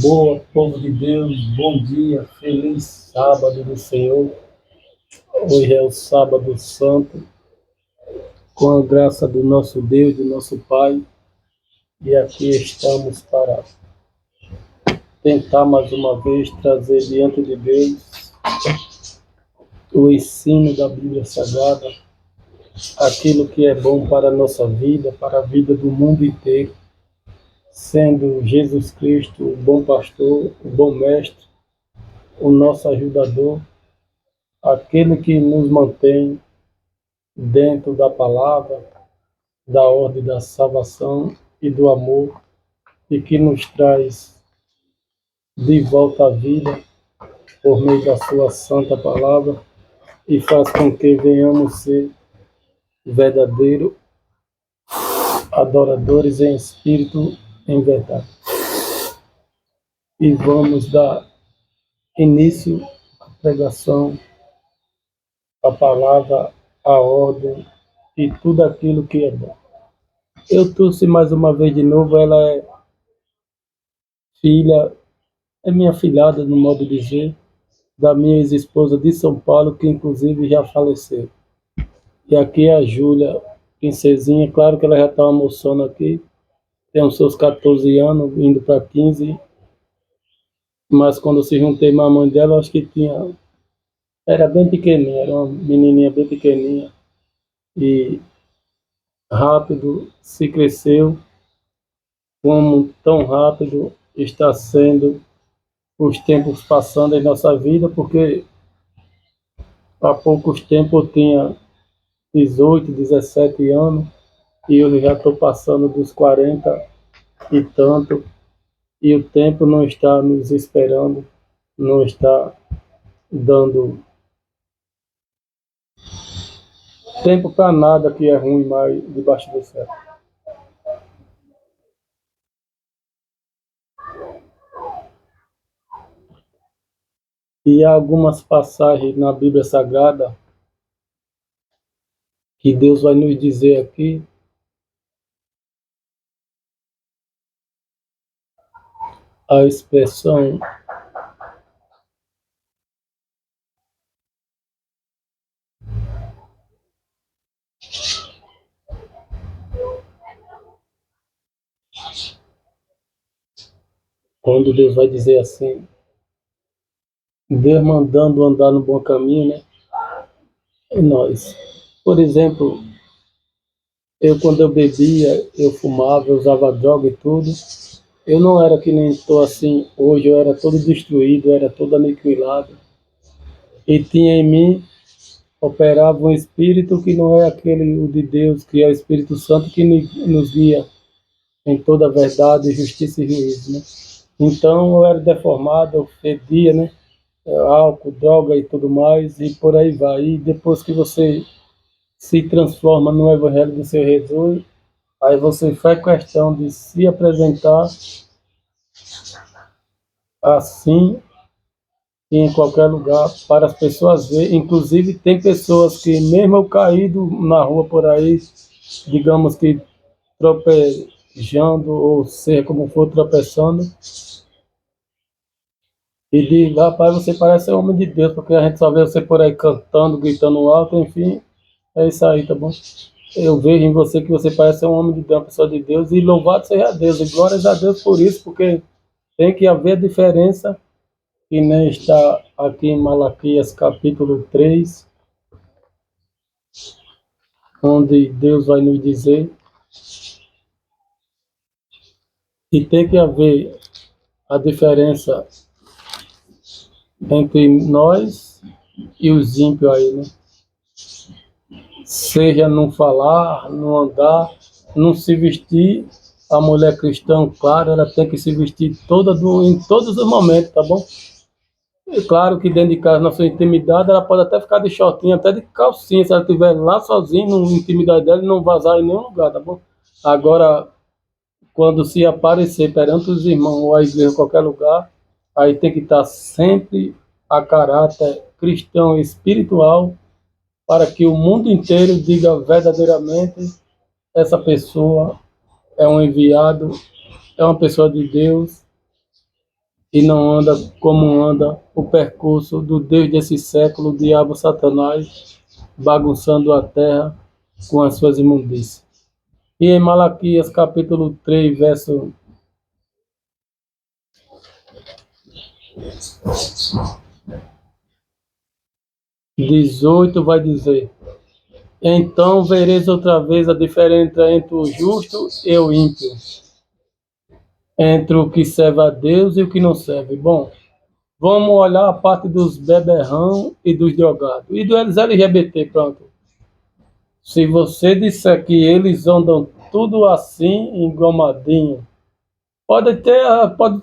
Boa, povo de Deus, bom dia, feliz sábado do Senhor. Hoje é o sábado santo, com a graça do nosso Deus, do nosso Pai, e aqui estamos para tentar mais uma vez trazer diante de Deus o ensino da Bíblia Sagrada, aquilo que é bom para a nossa vida, para a vida do mundo inteiro, sendo Jesus Cristo o bom pastor, o bom mestre, o nosso ajudador, aquele que nos mantém dentro da palavra, da ordem da salvação e do amor, e que nos traz de volta à vida por meio da sua santa palavra e faz com que venhamos ser verdadeiros adoradores em espírito, em verdade. E vamos dar início à pregação, à palavra, à ordem e tudo aquilo que é bom. Eu trouxe mais uma vez de novo, ela é filha, é minha filhada, no modo de dizer, da minha ex-esposa de São Paulo, que inclusive já faleceu. E aqui é a Júlia, princesinha, claro que ela já está almoçando aqui, tem os seus 14 anos, indo para 15, mas quando eu se juntei com a mãe dela, eu acho que tinha, era bem pequenininha, era uma menininha bem pequenininha, e rápido se cresceu, como tão rápido está sendo os tempos passando em nossa vida, porque há poucos tempos eu tinha 18, 17 anos, e eu já estou passando dos 40 e tanto, e o tempo não está nos esperando, não está dando tempo para nada que é ruim mais debaixo do céu. E há algumas passagens na Bíblia Sagrada que Deus vai nos dizer aqui, a expressão quando Deus vai dizer assim, Deus mandando andar no bom caminho, né? E nós. Por exemplo, eu quando eu bebia, eu fumava, eu usava droga e tudo, eu não era que nem estou assim hoje, eu era todo destruído, eu era todo aniquilado. E tinha em mim, operava um espírito que não é aquele o de Deus, que é o Espírito Santo que nos guia em toda a verdade, justiça e juízo, né? Então eu era deformado, eu fedia, né? Álcool, droga e tudo mais, e por aí vai. E depois que você se transforma no Evangelho do Senhor Jesus, aí você faz questão de se apresentar assim em qualquer lugar para as pessoas verem. Inclusive tem pessoas que mesmo eu caído na rua por aí, digamos que tropejando ou seja como for tropeçando, e diz, rapaz, você parece homem de Deus, porque a gente só vê você por aí cantando, gritando alto, enfim, é isso aí, tá bom? Eu vejo em você que você parece um homem de Deus, uma pessoa de Deus, e louvado seja Deus, e glórias a Deus por isso, porque tem que haver diferença, que nem está aqui em Malaquias capítulo 3, onde Deus vai nos dizer que tem que haver a diferença entre nós e os ímpios aí, né? Seja não falar, não andar, não se vestir. A mulher cristã, claro, ela tem que se vestir em todos os momentos, tá bom? E claro que dentro de casa, na sua intimidade, ela pode até ficar de shortinho, até de calcinha, se ela estiver lá sozinha, na intimidade dela, e não vazar em nenhum lugar, tá bom? Agora, quando se aparecer perante os irmãos ou a igreja em qualquer lugar, aí tem que estar sempre a caráter cristão e espiritual, para que o mundo inteiro diga verdadeiramente essa pessoa é um enviado, é uma pessoa de Deus, e não anda como anda o percurso do Deus desse século, o diabo Satanás, bagunçando a terra com as suas imundícias. E em Malaquias capítulo 3, verso 18 vai dizer: então vereis outra vez a diferença entre o justo e o ímpio, entre o que serve a Deus e o que não serve. Bom, vamos olhar a parte dos beberrão e dos drogados. E dos LGBT, pronto. Se você disser que eles andam tudo assim, engomadinho, pode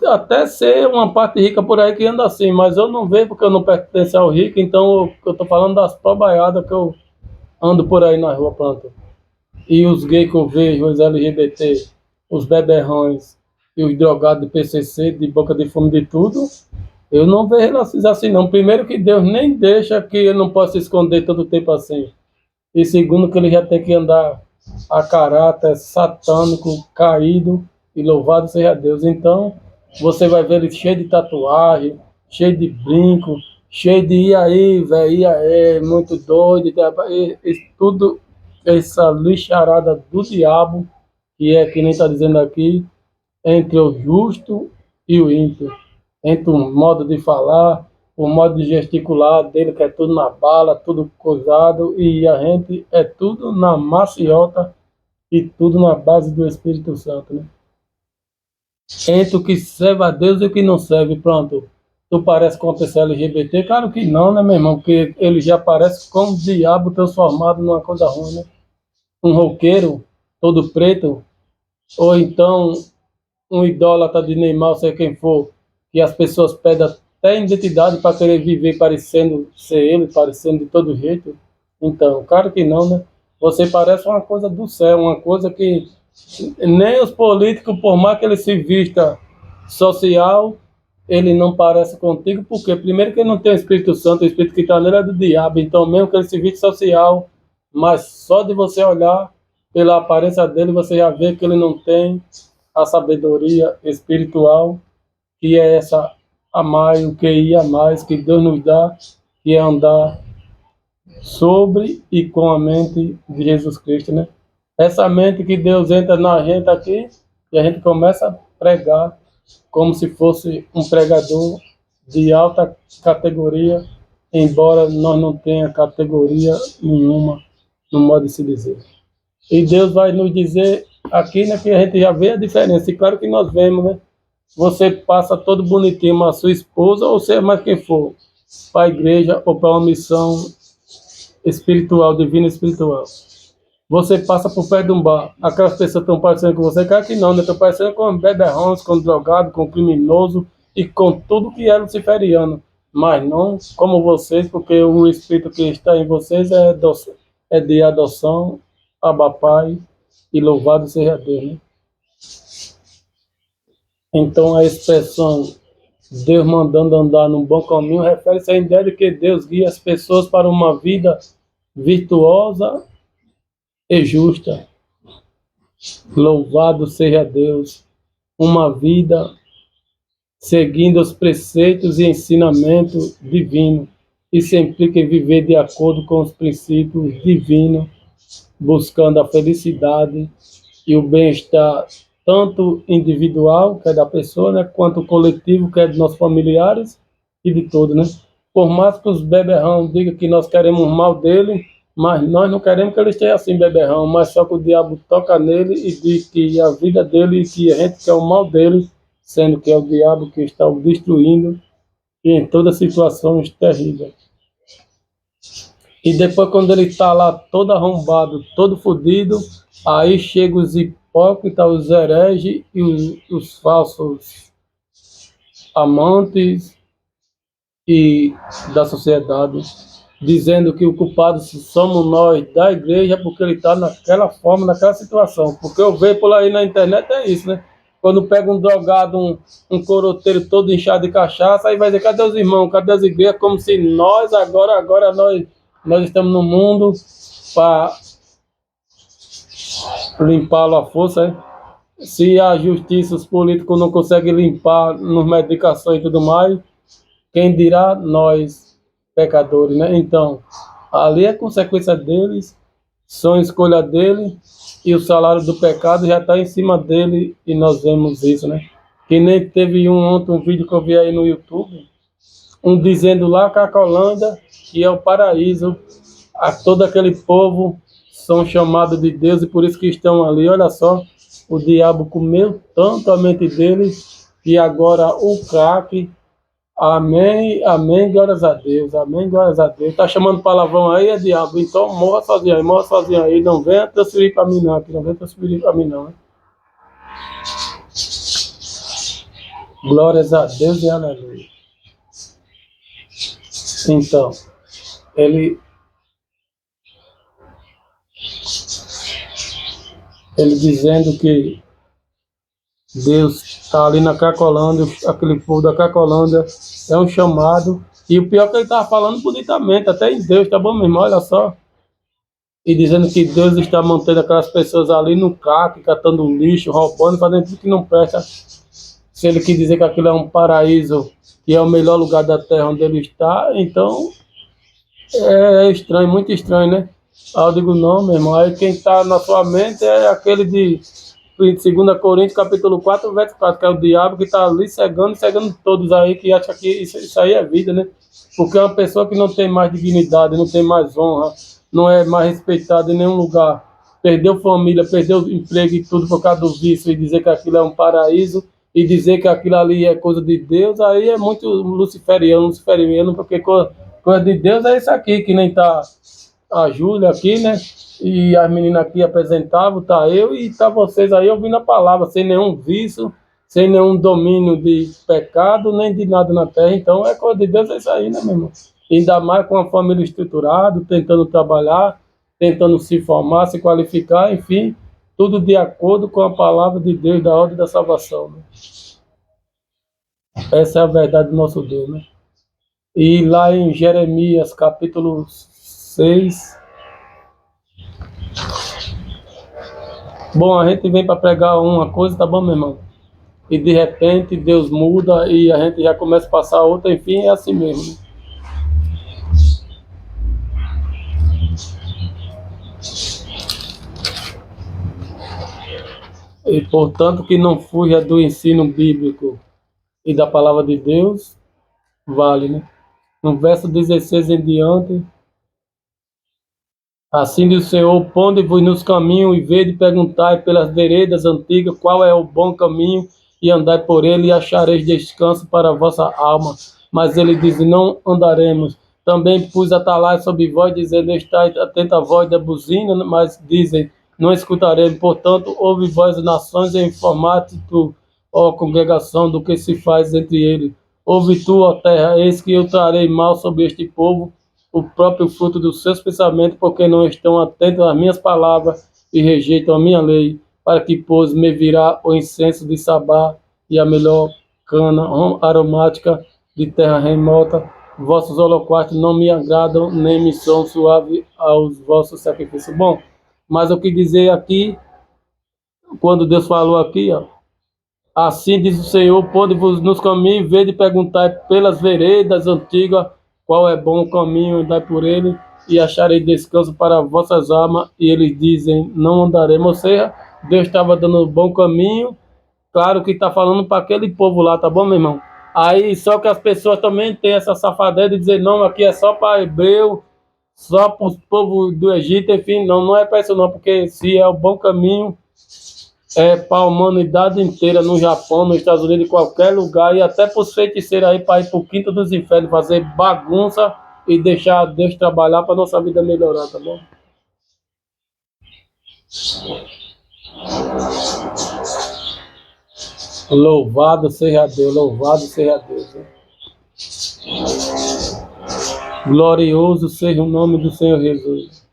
até ser uma parte rica por aí que anda assim, mas eu não vejo porque eu não pertenço ao rico, então eu estou falando das pobaiadas que eu ando por aí na rua, pronto. E os gays que eu vejo, os LGBT, os beberrões e os drogados de PCC, de boca de fumo, de tudo, eu não vejo eles assim não. Primeiro que Deus nem deixa que ele não possa se esconder todo o tempo assim. E segundo que ele já tem que andar a caráter satânico, caído, e louvado seja Deus. Então, você vai ver ele cheio de tatuagem, cheio de brinco, cheio de e aí, velho, e aí, muito doido, tudo essa lixarada do diabo, que é que nem está dizendo aqui, entre o justo e o ímpio, entre o modo de falar, o modo de gesticular dele, que é tudo na bala, tudo coisado, e a gente é tudo na maciota e tudo na base do Espírito Santo, né? Entre o que serve a Deus e o que não serve, pronto. Tu parece com uma pessoa LGBT? Claro que não, né, meu irmão? Porque ele já parece como o diabo transformado numa coisa ruim, né? Um roqueiro todo preto, ou então um idólatra de Neymar, seja quem for, que as pessoas pedem até identidade para querer viver parecendo ser ele, parecendo de todo jeito. Então, claro que não, né? Você parece uma coisa do céu, uma coisa que nem os políticos, por mais que ele se vista social, ele não parece contigo, porque primeiro que ele não tem o Espírito Santo, o Espírito que está nele é do diabo, então mesmo que ele se viste social, mas só de você olhar pela aparência dele, você já vê que ele não tem a sabedoria espiritual, que é essa a mais, o QI a mais que Deus nos dá, que é andar sobre e com a mente de Jesus Cristo, né? Essa mente que Deus entra na gente aqui e a gente começa a pregar como se fosse um pregador de alta categoria, embora nós não tenha categoria nenhuma, no modo de se dizer. E Deus vai nos dizer aqui, né, que a gente já vê a diferença. E claro que nós vemos, né? Você passa todo bonitinho, mas a sua esposa, ou seja, mais quem for, para a igreja ou para uma missão espiritual, divina espiritual. Você passa por perto de um bar, aquelas pessoas estão parecendo com você, claro que não, né? Estão parecendo com beberrões, com drogado, com criminoso e com tudo que é luciferiano. Mas não como vocês, porque o espírito que está em vocês é de adoção, Abba Pai, e louvado seja Deus, né? Então a expressão Deus mandando andar num bom caminho refere-se à ideia de que Deus guia as pessoas para uma vida virtuosa e justa. Louvado seja Deus. Uma vida seguindo os preceitos e ensinamentos divinos. Isso implica em viver de acordo com os princípios divinos, buscando a felicidade e o bem-estar tanto individual, que é da pessoa, né, quanto coletivo, que é dos nossos familiares e de todos, né? Por mais que os beberrão digam que nós queremos o mal dele, mas nós não queremos que ele esteja assim, beberrão, mas só que o diabo toca nele e diz que a vida dele e que a gente quer o mal dele, sendo que é o diabo que está o destruindo e em todas situações terríveis. E depois, quando ele está lá todo arrombado, todo fodido, aí chegam os hipócritas, os hereges e os falsos amantes e da sociedade, dizendo que o culpado somos nós da igreja, porque ele está naquela forma, naquela situação. Porque eu vejo por aí na internet é isso, né? Quando pega um drogado, um coroteiro todo inchado de cachaça, aí vai dizer, cadê os irmãos, cadê as igrejas? Como se nós, agora nós estamos no mundo para limpá-lo à força, hein? Se a justiça, os políticos não conseguem limpar nos medicações e tudo mais, quem dirá nós, pecadores, né? Então, ali é consequência deles, são escolha dele, e o salário do pecado já está em cima dele, e nós vemos isso, né? Que nem teve ontem um vídeo que eu vi aí no YouTube, um dizendo lá Cracolândia, que é o paraíso, a todo aquele povo são chamados de Deus e por isso que estão ali. Olha só, o diabo comeu tanto a mente deles e agora o craque. Amém, amém, glórias a Deus, amém, glórias a Deus. Tá chamando palavrão aí, é diabo, então morra sozinho aí, não venha transferir para mim não, aqui não venha transferir para mim não. Né? Glórias a Deus e aleluia. Então, ele, ele dizendo que Deus está ali na Cracolândia, aquele povo da Cracolândia é um chamado. E o pior é que ele estava falando bonitamente, até em Deus, tá bom, meu irmão? Olha só. E dizendo que Deus está mantendo aquelas pessoas ali no CAC, catando lixo, roubando, fazendo tudo que não presta. Se ele quis dizer que aquilo é um paraíso, que é o melhor lugar da terra onde ele está, então é estranho, muito estranho, né? Aí eu digo, não, meu irmão, aí quem está na sua mente é aquele de 2 Coríntios, capítulo 4, verso 4, que é o diabo que está ali cegando todos aí, que acha que isso aí é vida, né? Porque é uma pessoa que não tem mais dignidade, não tem mais honra, não é mais respeitada em nenhum lugar, perdeu família, perdeu emprego e tudo por causa do vício, e dizer que aquilo é um paraíso, e dizer que aquilo ali é coisa de Deus, aí é muito luciferiano, porque coisa de Deus é isso aqui, que nem tá a Júlia aqui, né? E as meninas aqui apresentavam, tá eu e tá vocês aí ouvindo a palavra, sem nenhum vício, sem nenhum domínio de pecado, nem de nada na terra. Então é coisa de Deus é isso aí, né, meu irmão? Ainda mais com a família estruturada, tentando trabalhar, tentando se formar, se qualificar, enfim, tudo de acordo com a palavra de Deus, da ordem da salvação. Né? Essa é a verdade do nosso Deus, né? E lá em Jeremias, capítulo 6. Bom, a gente vem para pregar uma coisa, tá bom, meu irmão? E de repente Deus muda e a gente já começa a passar outra, enfim, é assim mesmo. Né? E portanto que não fuja do ensino bíblico e da palavra de Deus, vale, né? No verso 16 em diante, assim diz o Senhor, ponde-vos nos caminhos e vede perguntai pelas veredas antigas qual é o bom caminho e andai por ele e achareis descanso para a vossa alma. Mas ele diz, não andaremos. Também pus atalaias sobre vós, dizendo, estai atento à voz da buzina, mas dizem, não escutaremos. Portanto, ouve vós nações e informate tu, ó congregação, do que se faz entre eles. Ouve tu, ó terra, eis que eu trarei mal sobre este povo, o próprio fruto dos seus pensamentos, porque não estão atentos às minhas palavras e rejeitam a minha lei, para que, pois, me virá o incenso de Sabá e a melhor cana aromática de terra remota. Vossos holocaustos não me agradam, nem me são suaves aos vossos sacrifícios. Bom, mas o que dizer aqui, quando Deus falou aqui, ó, assim diz o Senhor, pode-vos nos caminhos, ver e perguntar pelas veredas antigas, qual é bom o caminho, andai por ele, e acharei descanso para vossas almas. E eles dizem, não andaremos. Ou seja, Deus estava dando um bom caminho, claro que está falando para aquele povo lá, tá bom, meu irmão? Aí, só que as pessoas também têm essa safadeza de dizer, não, aqui é só para hebreu, só para os povos do Egito, enfim, não, não é para isso não, porque se é o bom caminho, para a humanidade inteira, no Japão, nos Estados Unidos, em qualquer lugar, e até para os feiticeiros aí, para ir para o quinto dos infernos, fazer bagunça e deixar Deus trabalhar para nossa vida melhorar, tá bom? Louvado seja Deus, louvado seja Deus. Né? Glorioso seja o nome do Senhor Jesus.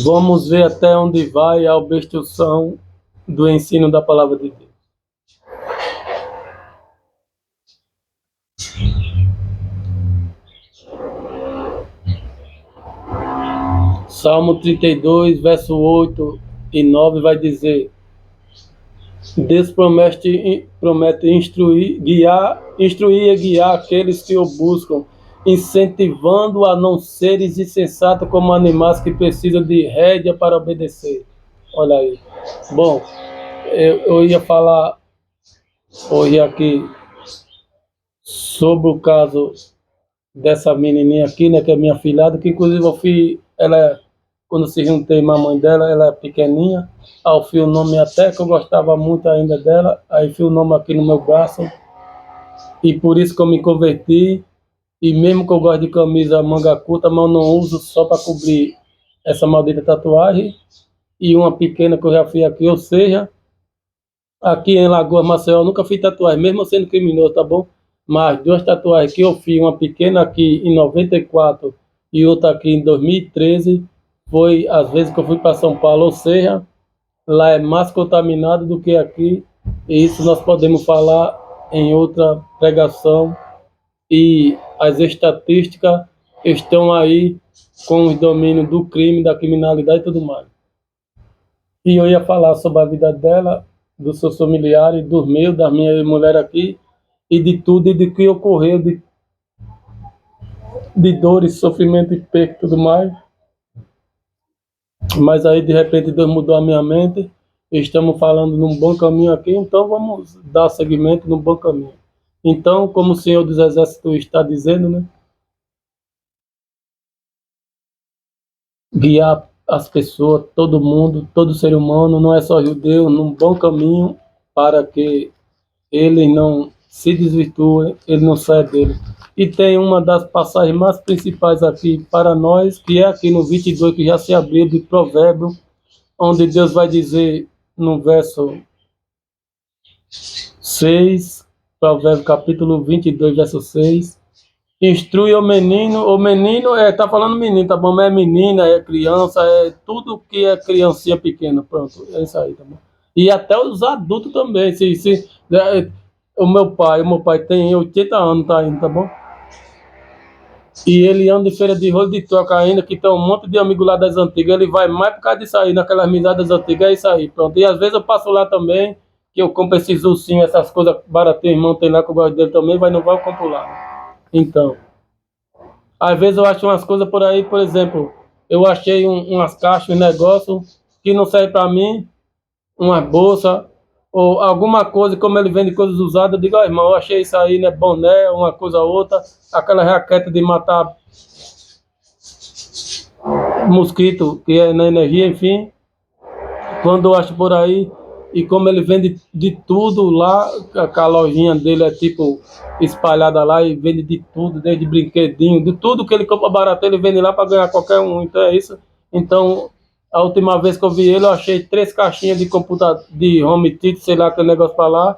Vamos ver até onde vai a obstrução do ensino da palavra de Deus. Salmo 32, verso 8 e 9 vai dizer: Deus promete instruir e guiar aqueles que o buscam, incentivando a não seres insensatos como animais que precisam de rédea para obedecer. Olha aí. Bom, eu ia falar hoje aqui sobre o caso dessa menininha aqui, né, que é minha filhada, que inclusive eu fui, quando se juntei com a mãe dela, ela é pequenininha, aí eu fui o nome até que eu gostava muito ainda dela, aí fui o nome aqui no meu braço, e por isso que eu me converti, e mesmo que eu gosto de camisa manga curta, mas eu não uso só para cobrir essa maldita tatuagem, e uma pequena que eu já fiz aqui, ou seja, aqui em Lagoas, Maceió, eu nunca fiz tatuagem, mesmo sendo criminoso, tá bom? Mas duas tatuagens que eu fiz, uma pequena aqui em 94 e outra aqui em 2013, foi às vezes que eu fui para São Paulo, ou seja, lá é mais contaminado do que aqui, e isso nós podemos falar em outra pregação, e as estatísticas estão aí com os domínios do crime, da criminalidade e tudo mais. E eu ia falar sobre a vida dela, dos seus familiares, dos meus, da minha mulher aqui, e de tudo e de que ocorreu, de dores, sofrimento e perda e tudo mais. Mas aí, de repente, Deus mudou a minha mente, estamos falando num bom caminho aqui, então vamos dar seguimento no bom caminho. Então, como o Senhor dos Exércitos está dizendo, né, guiar as pessoas, todo mundo, todo ser humano, não é só judeu, num bom caminho para que ele não se desvirtua, ele não sai dele. E tem uma das passagens mais principais aqui para nós, que é aqui no 22, que já se abriu de Provérbio, onde Deus vai dizer no verso 6, Provérbio capítulo 22, verso 6, instrui o menino tá falando menino, tá bom? Mas é menina, é criança, é tudo que é criancinha pequena, pronto, é isso aí, tá bom? E até os adultos também, o meu pai tem 80 anos, tá indo, tá bom? E ele anda em feira de rolo de troca ainda, que tem um monte de amigo lá das antigas, ele vai mais por causa disso aí, naquelas amizades antigas, é isso aí, pronto. E às vezes eu passo lá também, que eu compro esses ursinhos, essas coisas baratinhas, irmão tem lá que eu gosto dele também, vai não vai, eu compro lá. Então, às vezes eu acho umas coisas por aí, por exemplo, eu achei umas caixas, um negócio que não serve para mim, uma bolsa, ou alguma coisa, como ele vende coisas usadas, eu digo, ó, irmão, eu achei isso aí, né, boné, uma coisa ou outra, aquela raquete de matar mosquito, que é na energia, enfim, quando eu acho por aí, e como ele vende de tudo lá, a lojinha dele é tipo espalhada lá e vende de tudo, desde brinquedinho, de tudo que ele compra barato, ele vende lá para ganhar qualquer um, então é isso. Então, a última vez que eu vi ele, eu achei 3 caixinhas de computador, de home theater, sei lá, aquele negócio para lá,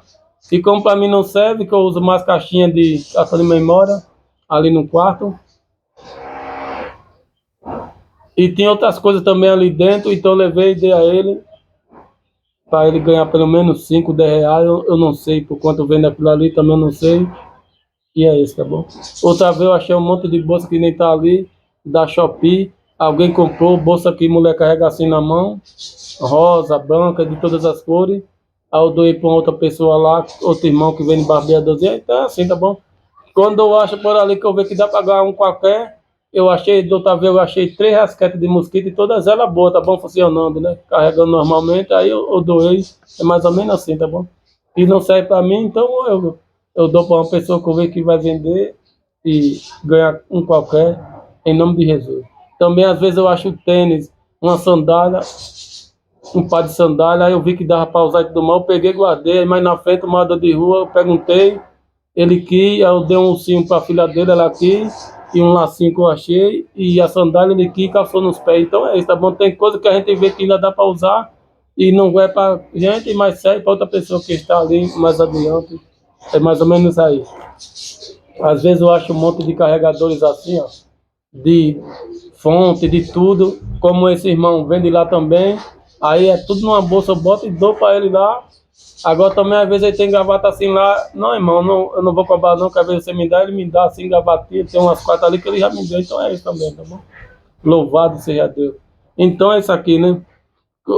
e como para mim não serve, que eu uso mais caixinha de cartão de memória, ali no quarto, e tinha outras coisas também ali dentro, então eu levei e dei a ele, para ele ganhar pelo menos 5, 10 reais, eu não sei por quanto vende aquilo ali, também eu não sei, e é isso, tá bom? Outra vez eu achei um monte de bolsa que nem tá ali, da Shopee, alguém comprou, bolsa que mulher carrega assim na mão, rosa, branca, de todas as cores, aí eu doei para outra pessoa lá, outro irmão que vende barbeadozinha, então é assim, tá bom? Quando eu acho por ali que eu vejo que dá para ganhar um qualquer, eu achei, da outra vez eu achei 3 rasquetes de mosquito e todas elas boas, tá bom? Funcionando, né? Carregando normalmente, aí eu doei, é mais ou menos assim, tá bom? E não serve para mim, então eu dou para uma pessoa que eu vejo que vai vender e ganhar um qualquer, em nome de Jesus. Também às vezes eu acho tênis, uma sandália, um par de sandália, aí eu vi que dava para usar e tudo mal, eu peguei e guardei, mas na frente, uma morador de rua, eu perguntei, ele quis, aí eu dei um ursinho para a filha dele, ela quis, e um lacinho que eu achei, e a sandália ele quis e calçou nos pés. Então é isso, tá bom? Tem coisa que a gente vê que ainda dá para usar, e não é para gente, mas serve para outra pessoa que está ali mais adiante. É mais ou menos aí. Às vezes eu acho um monte de carregadores assim, ó, de fonte, de tudo, como esse irmão vende lá também. Aí é tudo numa bolsa, eu boto e dou para ele lá. Agora também, às vezes, ele tem gravata assim lá. Não, irmão, não, eu não vou cobrar não, que às vezes você me dá, ele me dá assim, gravatinha. Tem umas quatro ali que ele já me deu, então é isso também, tá bom? Louvado seja Deus. Então é isso aqui, né?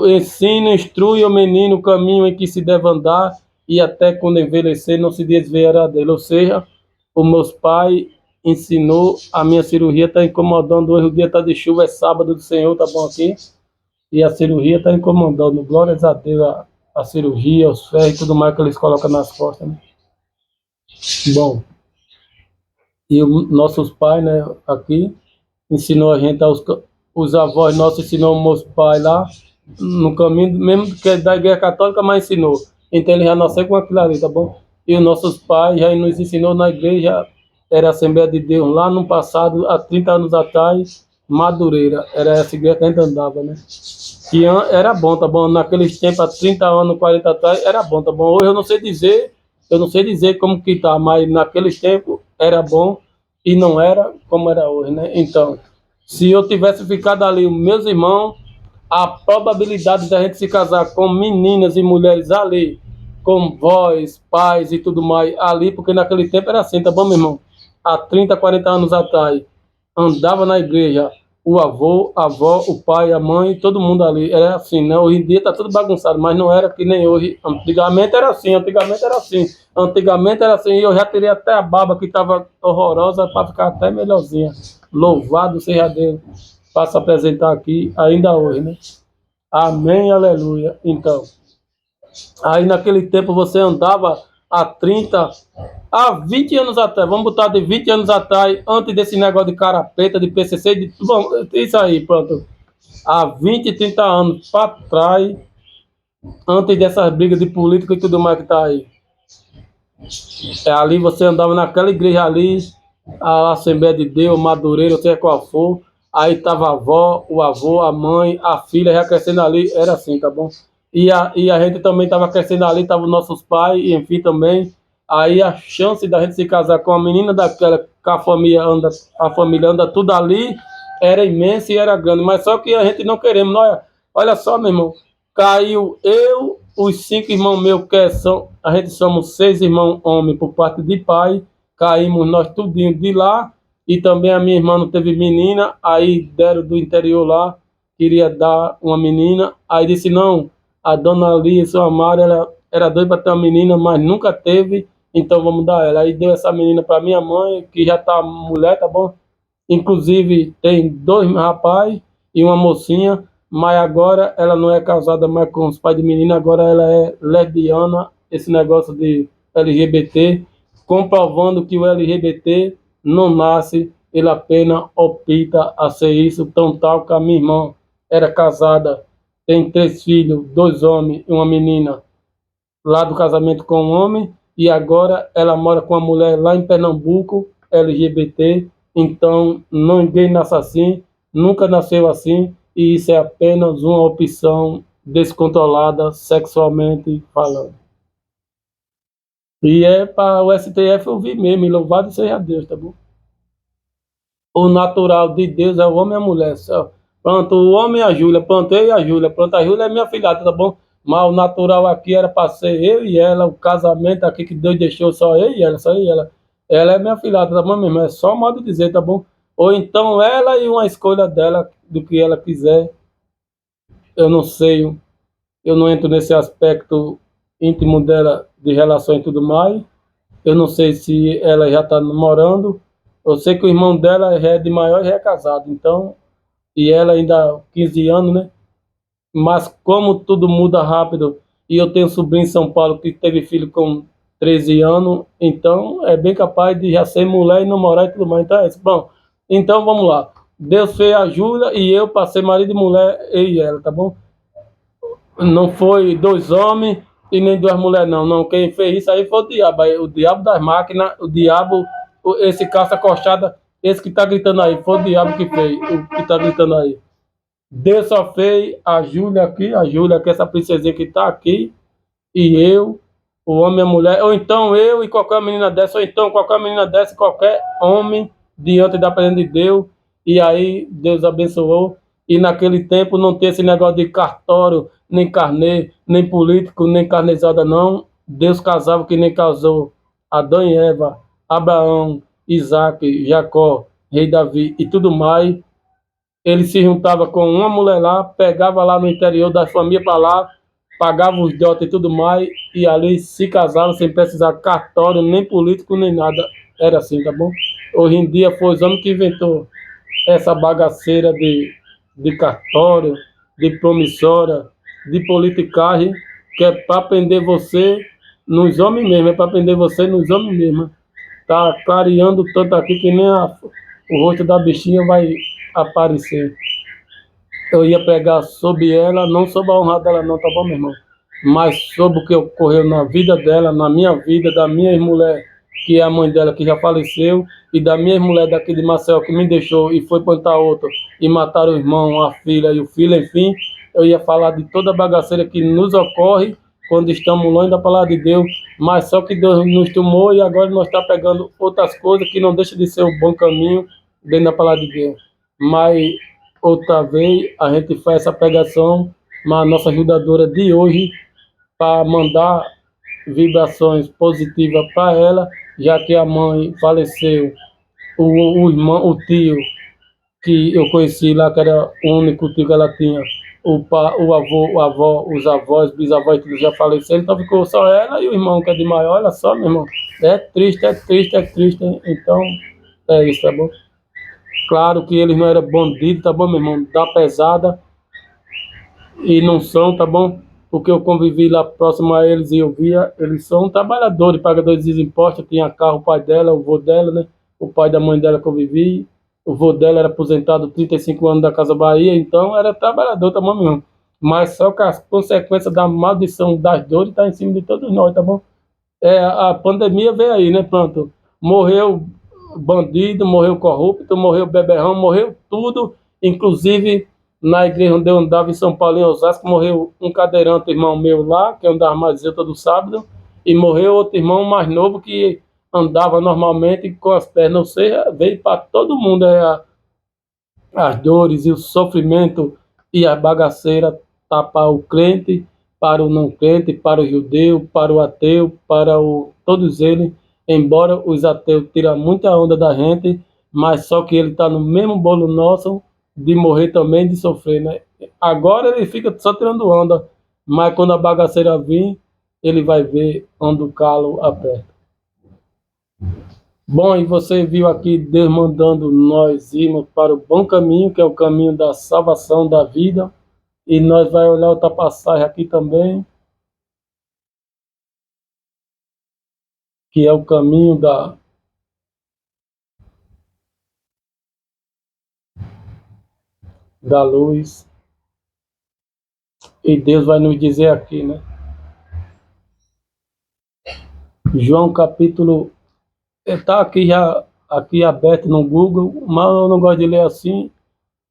Ensina, instrui o menino o caminho em que se deve andar, e até quando envelhecer não se desviará dele. Ou seja, os meus pais ensinou, a minha cirurgia está incomodando. Hoje o dia está de chuva, é sábado do Senhor, tá bom aqui? E a cirurgia está incomodando. Glórias a Deus, a cirurgia, os ferros e tudo mais que eles colocam nas costas, né? Bom, e nossos pais, né, aqui, ensinou a gente, os avós nossos ensinou meus pais lá, no caminho, mesmo que é da igreja católica, mas ensinou. Então ele já nasceu com aquilo ali, tá bom? E os nossos pais já nos ensinou na igreja, era a Assembleia de Deus, lá no passado, há 30 anos atrás, Madureira, era essa igreja que a gente andava, né? Que era bom, tá bom? Naqueles tempos, há 30 anos, 40 atrás, era bom, tá bom? Hoje eu não sei dizer como que tá, mas naqueles tempos era bom e não era como era hoje, né? Então, se eu tivesse ficado ali, meus irmãos, a probabilidade da gente se casar com meninas e mulheres ali, com vós, pais e tudo mais ali, porque naquele tempo era assim, tá bom, meu irmão? Há 30, 40 anos atrás, andava na igreja, o avô, a avó, o pai, a mãe, todo mundo ali. Era assim, né? Hoje em dia tá tudo bagunçado, mas não era que nem hoje. Antigamente era assim, antigamente era assim. Antigamente era assim, e eu já teria até a barba que estava horrorosa para ficar até melhorzinha. Louvado seja Deus. Passo a apresentar aqui ainda hoje, né? Amém, aleluia. Então, aí naquele tempo você andava há 30, há 20 anos atrás, vamos botar de 20 anos atrás, antes desse negócio de carapeta, de PCC, de, bom, isso aí, pronto. Há 20, 30 anos para trás, antes dessas brigas de política e tudo mais que tá aí. É, ali você andava naquela igreja ali, a Assembleia de Deus, Madureira, seja qual for, aí tava a avó, o avô, a mãe, a filha já crescendo ali, era assim, tá bom? E a gente também tava crescendo ali, tava os nossos pais, e enfim também. Aí a chance da gente se casar com uma menina daquela, que a família anda tudo ali, era imensa e era grande, mas só que a gente não queremos, nós, olha só, meu irmão, caiu eu, os 5 irmãos meus, a gente somos 6 irmãos homens por parte de pai, caímos nós tudinho de lá, e também a minha irmã não teve menina, aí deram do interior lá, queria dar uma menina, aí disse não, a dona Lia, sua Mara, ela era doida para ter uma menina, mas nunca teve, então vamos dar ela. Aí deu essa menina para minha mãe, que já tá mulher, tá bom? Inclusive tem 2 rapazes e uma mocinha, mas agora ela não é casada mais com os pais de menina, agora ela é lesbiana, esse negócio de LGBT, comprovando que o LGBT não nasce, ele apenas opta a ser isso, tão tal que a minha irmã era casada, tem 3 filhos, 2 homens e uma menina, lá do casamento com um homem, e agora ela mora com uma mulher lá em Pernambuco, LGBT, então ninguém nasce assim, nunca nasceu assim, e isso é apenas uma opção descontrolada sexualmente falando. E é para o STF ouvir mesmo, e louvado seja Deus, tá bom? O natural de Deus é o homem e a mulher. Só. Pronto, o homem e a Júlia, pronto, eu e a Júlia. Pronto, a Júlia é minha filhada, tá bom? Mas o natural aqui era para ser eu e ela, o casamento aqui que Deus deixou só eu e ela, só eu e ela. Ela é minha filhada, tá bom, meu irmão? É só um modo de dizer, tá bom? Ou então ela e uma escolha dela, do que ela quiser. Eu não sei, eu não entro nesse aspecto íntimo dela, de relação e tudo mais. Eu não sei se ela já está namorando. Eu sei que o irmão dela já é de maior e já é casado, então, e ela ainda 15 anos, né? Mas como tudo muda rápido, e eu tenho um sobrinho em São Paulo que teve filho com 13 anos, então é bem capaz de já ser mulher e namorar e tudo mais. Então é isso. Bom, então vamos lá. Deus fez a Júlia e eu para ser marido e mulher, eu e ela, tá bom? Não foi 2 homens e nem 2 mulheres, não. Não, quem fez isso aí foi o diabo. Aí, o diabo das máquinas, o diabo, esse caça coxada, esse que tá gritando aí, foi o diabo que fez, o que tá gritando aí. Deus só fez a Júlia, que é essa princesinha que tá aqui, e eu, o homem e a mulher, ou então eu e qualquer menina dessa, ou então qualquer menina dessa, qualquer homem diante da presença de Deus, E aí Deus abençoou. E naquele tempo não tinha esse negócio de cartório, nem carnê, nem político, nem carnezada, não. Deus casava que nem casou Adão e Eva, Abraão, Isaac, Jacó, rei Davi e tudo mais. Ele se juntava com uma mulher lá, pegava lá no interior da família para lá, pagava os dotes e tudo mais, e ali se casava sem precisar cartório, nem político, nem nada. Era assim, tá bom? Hoje em dia foi os homens que inventou essa bagaceira de cartório, de promissória, de politicagem, que é para prender você nos homens mesmo, é para prender você nos homens mesmo. Tá clareando tanto aqui que nem o rosto da bichinha vai aparecer. Eu ia pregar sobre ela, não sobre a honra dela não, tá bom, meu irmão? Mas sobre o que ocorreu na vida dela, na minha vida, da minha mulher, que é a mãe dela, que já faleceu, e da minha mulher daqui de Marcel, que me deixou e foi plantar outra, e mataram o irmão, a filha e o filho, enfim. Eu ia falar de toda a bagaceira que nos ocorre quando estamos longe da palavra de Deus, mas só que Deus nos tomou e agora nós estamos pegando outras coisas que não deixa de ser o bom caminho dentro da palavra de Deus. Mas outra vez a gente faz essa pregação, mas a nossa ajudadora de hoje, para mandar vibrações positivas para ela, já que a mãe faleceu, o irmão, o tio que eu conheci lá, que era o único tio que ela tinha, o avô, o avó, os avós, bisavós, tudo já faleceram, então ficou só ela e o irmão que é de maior, olha só, meu irmão, é triste, é triste, é triste, então é isso, tá bom? Claro que eles não eram bandidos, tá bom, meu irmão? Da pesada, e não são, tá bom? Porque eu convivi lá próximo a eles e eu via, eles são trabalhadores, pagadores de impostos, tinha carro, o pai dela, o vô dela, né? O pai da mãe dela que eu vivi, o vô dela era aposentado 35 anos da Casa Bahia, então era trabalhador, tá bom, meu irmão? Mas só que as consequências da maldição das dores tá em cima de todos nós, tá bom? É, a pandemia veio aí, né? Pronto. Morreu bandido, morreu corrupto, morreu beberrão, morreu tudo, inclusive na igreja onde eu andava em São Paulo, em Osasco, morreu um cadeirante, irmão meu lá, que andava mais eu todo sábado, e morreu outro irmão mais novo que andava normalmente com as pernas, ou seja, veio para todo mundo as dores e o sofrimento e a bagaceira tapar o crente para o não crente, para o judeu, para o ateu, para todos eles, embora os ateus tiram muita onda da gente, mas só que ele está no mesmo bolo nosso de morrer também, de sofrer, né? Agora ele fica só tirando onda, mas quando a bagaceira vir, ele vai ver onde o calo aperta. Bom, e você viu aqui Deus mandando nós irmos para o bom caminho, que é o caminho da salvação da vida. E nós vai olhar outra passagem aqui também, que é o caminho da luz. E Deus vai nos dizer aqui, né? João capítulo, está aqui já aqui aberto no Google, mas eu não gosto de ler assim.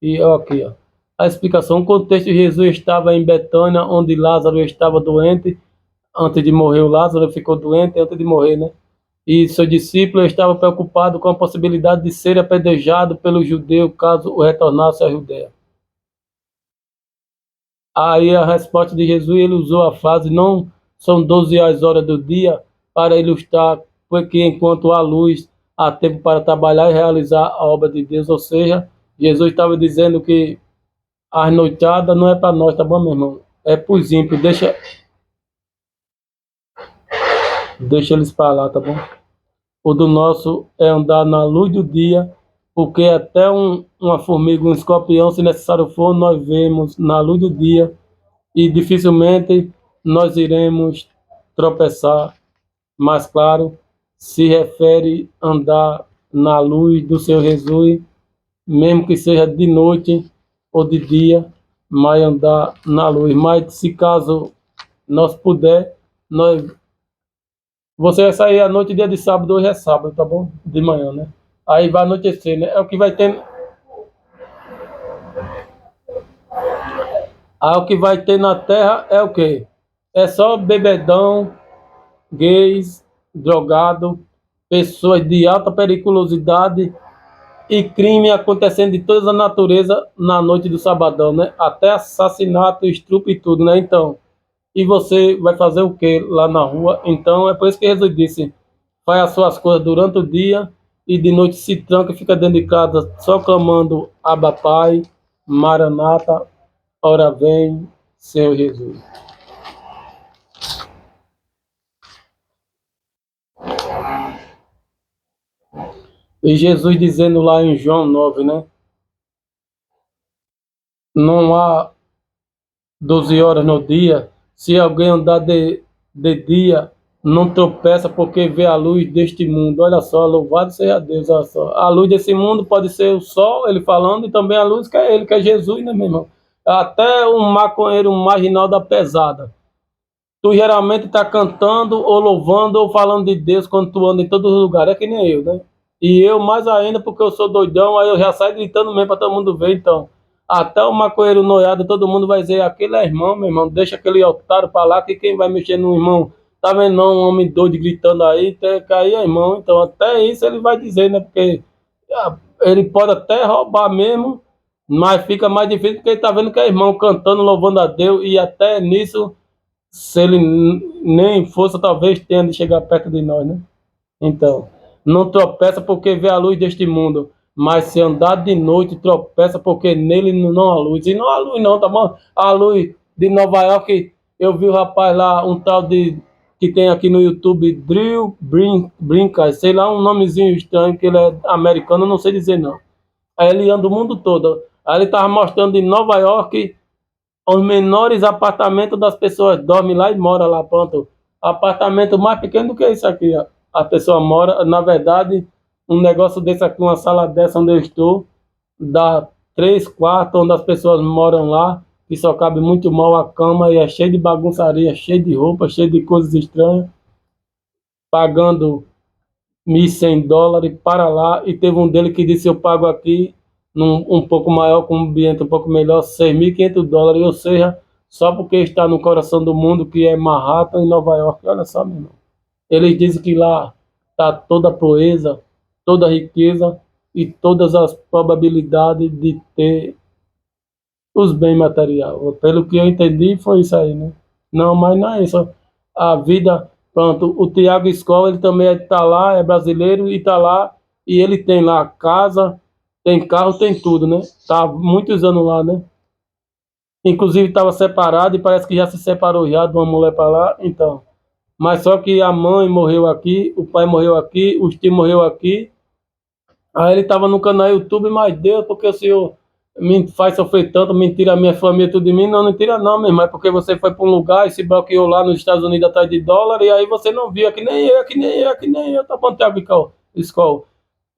E ó, aqui, ó. A explicação, o contexto, Jesus estava em Betânia, onde Lázaro estava doente. Antes de morrer, o Lázaro ficou doente antes de morrer, né? E seu discípulo estava preocupado com a possibilidade de ser apedrejado pelo judeu caso o retornasse à Judéia. Aí a resposta de Jesus, ele usou a frase, não são 12 as horas do dia, para ilustrar, porque enquanto há luz, há tempo para trabalhar e realizar a obra de Deus. Ou seja, Jesus estava dizendo que as noitadas não é para nós, tá bom, meu irmão? É para os ímpios, deixa eles para lá, tá bom? O do nosso é andar na luz do dia, porque até uma formiga, um escorpião, se necessário for, nós vemos na luz do dia e dificilmente nós iremos tropeçar. Mas, claro, se refere a andar na luz do Senhor Jesus, mesmo que seja de noite ou de dia, mas andar na luz. Mas, se caso nós puder, nós você vai sair à noite, dia de sábado, hoje é sábado, tá bom? De manhã, né? Aí vai anoitecer, né? É o que vai ter. Aí o que vai ter na terra é o quê? É só bebedão, gays, drogado, pessoas de alta periculosidade e crime acontecendo de toda a natureza na noite do sabadão, né? Até assassinato, estupro e tudo, né? Então, e você vai fazer o que lá na rua? Então, é por isso que Jesus disse: faz as suas coisas durante o dia e de noite se tranca e fica dentro de casa só clamando Abba Pai, Maranata, ora vem, Senhor Jesus. E Jesus dizendo lá em João 9, né? Não há 12 horas no dia. Se alguém andar de dia, não tropeça porque vê a luz deste mundo. Olha só, louvado seja Deus. Olha só. A luz desse mundo pode ser o sol, ele falando, e também a luz que é ele, que é Jesus, né, meu irmão? Até um maconheiro marginal da pesada. Tu geralmente tá cantando, ou louvando, ou falando de Deus quando tu anda em todos os lugares. É que nem eu, né? E eu mais ainda, porque eu sou doidão, aí eu já saio gritando mesmo para todo mundo ver, então. Até o maconheiro noiado, todo mundo vai dizer, aquele é irmão, meu irmão, deixa aquele otário pra lá, que quem vai mexer no irmão, tá vendo não, um homem doido gritando aí, até cair é irmão, então até isso ele vai dizer, né, porque ele pode até roubar mesmo, mas fica mais difícil porque ele tá vendo que é irmão cantando, louvando a Deus, e até nisso, se ele nem força, talvez tenha de chegar perto de nós, né? Então, não tropeça porque vê a luz deste mundo, mas se andar de noite, tropeça porque nele não há luz. E não há luz não, tá bom? A luz de Nova York, eu vi o rapaz lá, um tal de, que tem aqui no YouTube, Drill Brinca, sei lá, um nomezinho estranho, que ele é americano, eu não sei dizer não. Aí ele anda o mundo todo. Aí ele tava mostrando de Nova York, os menores apartamentos das pessoas dormem lá e moram lá, pronto. Apartamento mais pequeno do que isso aqui, ó. A pessoa mora, na verdade, um negócio desse aqui, uma sala dessa onde eu estou, dá 3 quartos onde as pessoas moram lá, que só cabe muito mal a cama e é cheio de bagunçaria, cheio de roupa, cheio de coisas estranhas, pagando US$ 1.100 para lá, e teve um dele que disse: eu pago aqui um pouco maior, com um ambiente um pouco melhor, US$ 6.500, ou seja, só porque está no coração do mundo, que é Manhattan, em Nova York. Olha só, meu irmão. Eles dizem que lá está toda a proeza, toda a riqueza e todas as probabilidades de ter os bens materiais. Pelo que eu entendi, foi isso aí, né? Não, mas não é isso. A vida, pronto, o Tiago Escola, ele também está lá, é brasileiro e está lá, e ele tem lá casa, tem carro, tem tudo, né? Tá há muitos anos lá, né? Inclusive estava separado e parece que já se separou já de uma mulher para lá, então. Mas só que a mãe morreu aqui, o pai morreu aqui, o tio morreu aqui. Aí ele estava no canal YouTube, mas Deus, porque o senhor me faz sofrer tanto, me tira a minha família, tudo de mim. Não, não tira não, meu irmão, é porque você foi para um lugar e se bloqueou lá nos Estados Unidos atrás de dólar, e aí você não viu, é que nem eu, é que nem eu, é que nem eu, tá bom, Thiago Escola.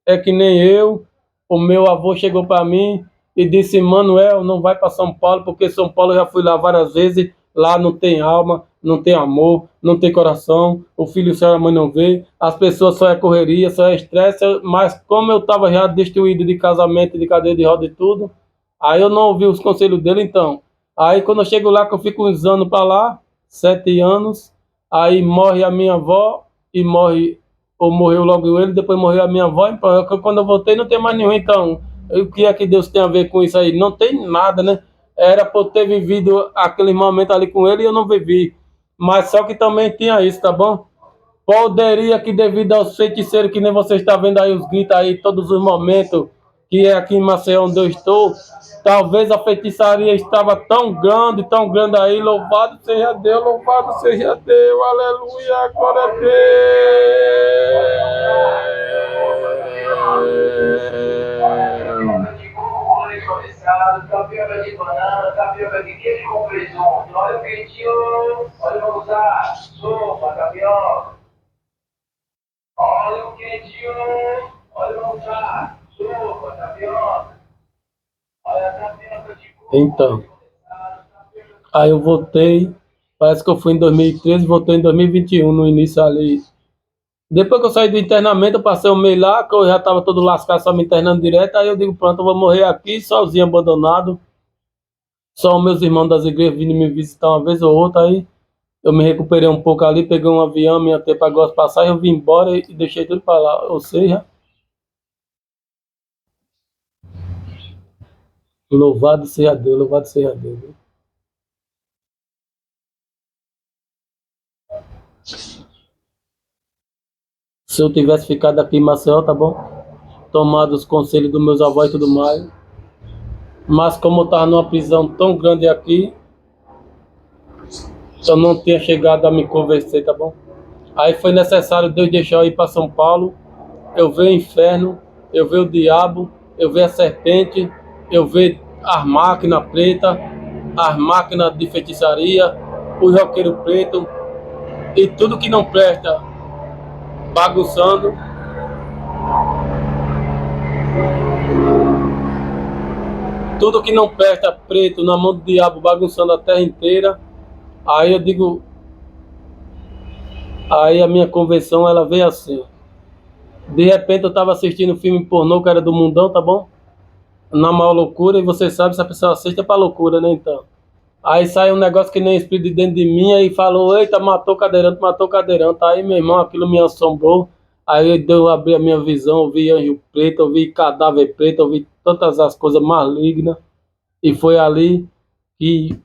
É que nem eu, o meu avô chegou para mim e disse: Manuel, não vai para São Paulo, porque São Paulo eu já fui lá várias vezes, lá não tem alma, não tem amor, não tem coração, o filho e a mãe não vê, as pessoas só é correria, só é estresse, mas como eu estava já destruído de casamento, de cadeira de roda e tudo, aí eu não ouvi os conselhos dele, então. Aí quando eu chego lá, que eu fico uns anos para lá, 7 anos, aí morre a minha avó e morre, ou morreu logo ele, depois morreu a minha avó, então, quando eu voltei não tem mais nenhum, então, o que é que Deus tem a ver com isso aí? Não tem nada, né? Era para eu ter vivido aquele momento ali com ele e eu não vivi, mas só que também tinha isso, tá bom? Poderia que devido aos feiticeiros, que nem você está vendo aí, os gritos aí, todos os momentos, que é aqui em Maceió onde eu estou, talvez a feitiçaria estava tão grande aí, louvado seja Deus, aleluia, glória a Deus. Tapioca de banana, tapioca de queijo com presunto. Olha o quentinho, olha, vamos usar sopa, tapioca. Olha o quentinho, olha, vamos usar sopa, tapioca. Olha a tapioca de coco. Então, aí eu voltei, parece que eu fui em 2013, voltei em 2021, no início ali. Depois que eu saí do internamento, eu passei um mês lá, que eu já estava todo lascado, só me internando direto. Aí eu digo: pronto, eu vou morrer aqui, sozinho, abandonado. Só os meus irmãos das igrejas vindo me visitar uma vez ou outra. Aí eu me recuperei um pouco ali, peguei um avião, me até pagou as passagens, eu vim embora e deixei tudo para lá. Ou seja, Louvado seja Deus, louvado seja Deus. Se eu tivesse ficado aqui em Maceió, tá bom? Tomado os conselhos dos meus avós e tudo mais. Mas como eu estava numa prisão tão grande aqui, eu não tinha chegado a me convencer, tá bom? Aí foi necessário Deus deixar eu ir para São Paulo. Eu ver o inferno, eu ver o diabo, eu ver a serpente, eu ver as máquinas pretas, as máquinas de feitiçaria, o roqueiro preto e tudo que não presta bagunçando, tudo que não presta preto na mão do diabo bagunçando a terra inteira. Aí eu digo, aí a minha convenção ela veio assim. De repente eu estava assistindo um filme pornô que era do mundão, tá bom? Na maior loucura, e você sabe se a pessoa assiste é pra loucura, né? Então. Aí sai um negócio que nem espírito de dentro de mim, aí falou, eita, matou o cadeirante, matou o cadeirante. Aí, meu irmão, aquilo me assombrou. Aí eu abri a minha visão, eu vi anjo preto, eu vi cadáver preto, eu vi todas as coisas malignas. E foi ali que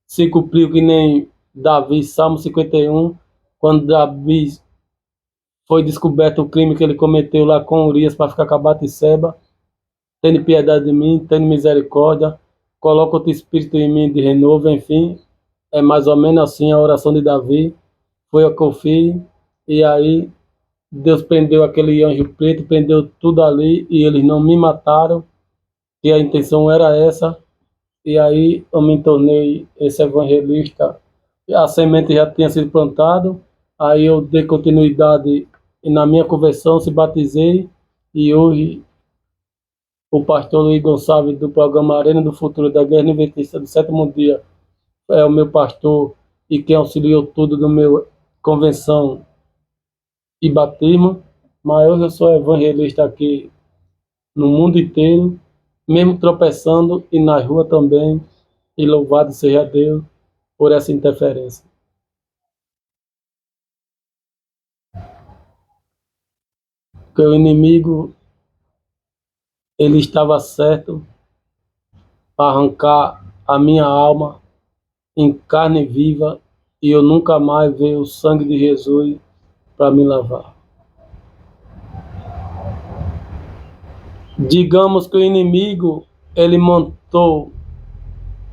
se cumpriu que nem Davi, Salmo 51, quando Davi foi descoberto o crime que ele cometeu lá com Urias para ficar com a Batseba. Tende piedade de mim, tende misericórdia, coloca o teu espírito em mim de renovo, enfim. É mais ou menos assim a oração de Davi. Foi o que eu fiz. E aí Deus prendeu aquele anjo preto, prendeu tudo ali e eles não me mataram. E a intenção era essa. E aí eu me tornei esse evangelista. A semente já tinha sido plantada. Aí eu dei continuidade e na minha conversão, se batizei. E hoje o pastor Luiz Gonçalves, do programa Arena do Futuro da Guerra Adventista do Sétimo Dia, é o meu pastor e quem auxiliou tudo no meu convenção e batismo. Mas hoje eu sou evangelista aqui no mundo inteiro, mesmo tropeçando e na rua também. E louvado seja Deus por essa interferência. Porque o inimigo, ele estava certo para arrancar a minha alma em carne viva e eu nunca mais ver o sangue de Jesus para me lavar. Digamos que o inimigo ele montou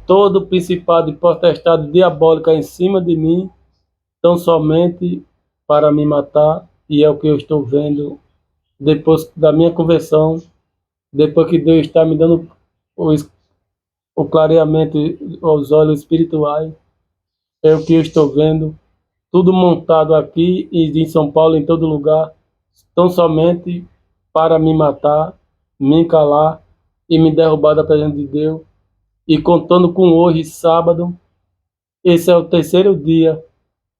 todo o principado e potestade diabólica em cima de mim, tão somente para me matar, e é o que eu estou vendo depois da minha conversão, depois que Deus está me dando o clareamento aos olhos espirituais, é o que eu estou vendo, tudo montado aqui e em São Paulo, em todo lugar, tão somente para me matar, me calar e me derrubar da presença de Deus. E contando com hoje, sábado, esse é o terceiro dia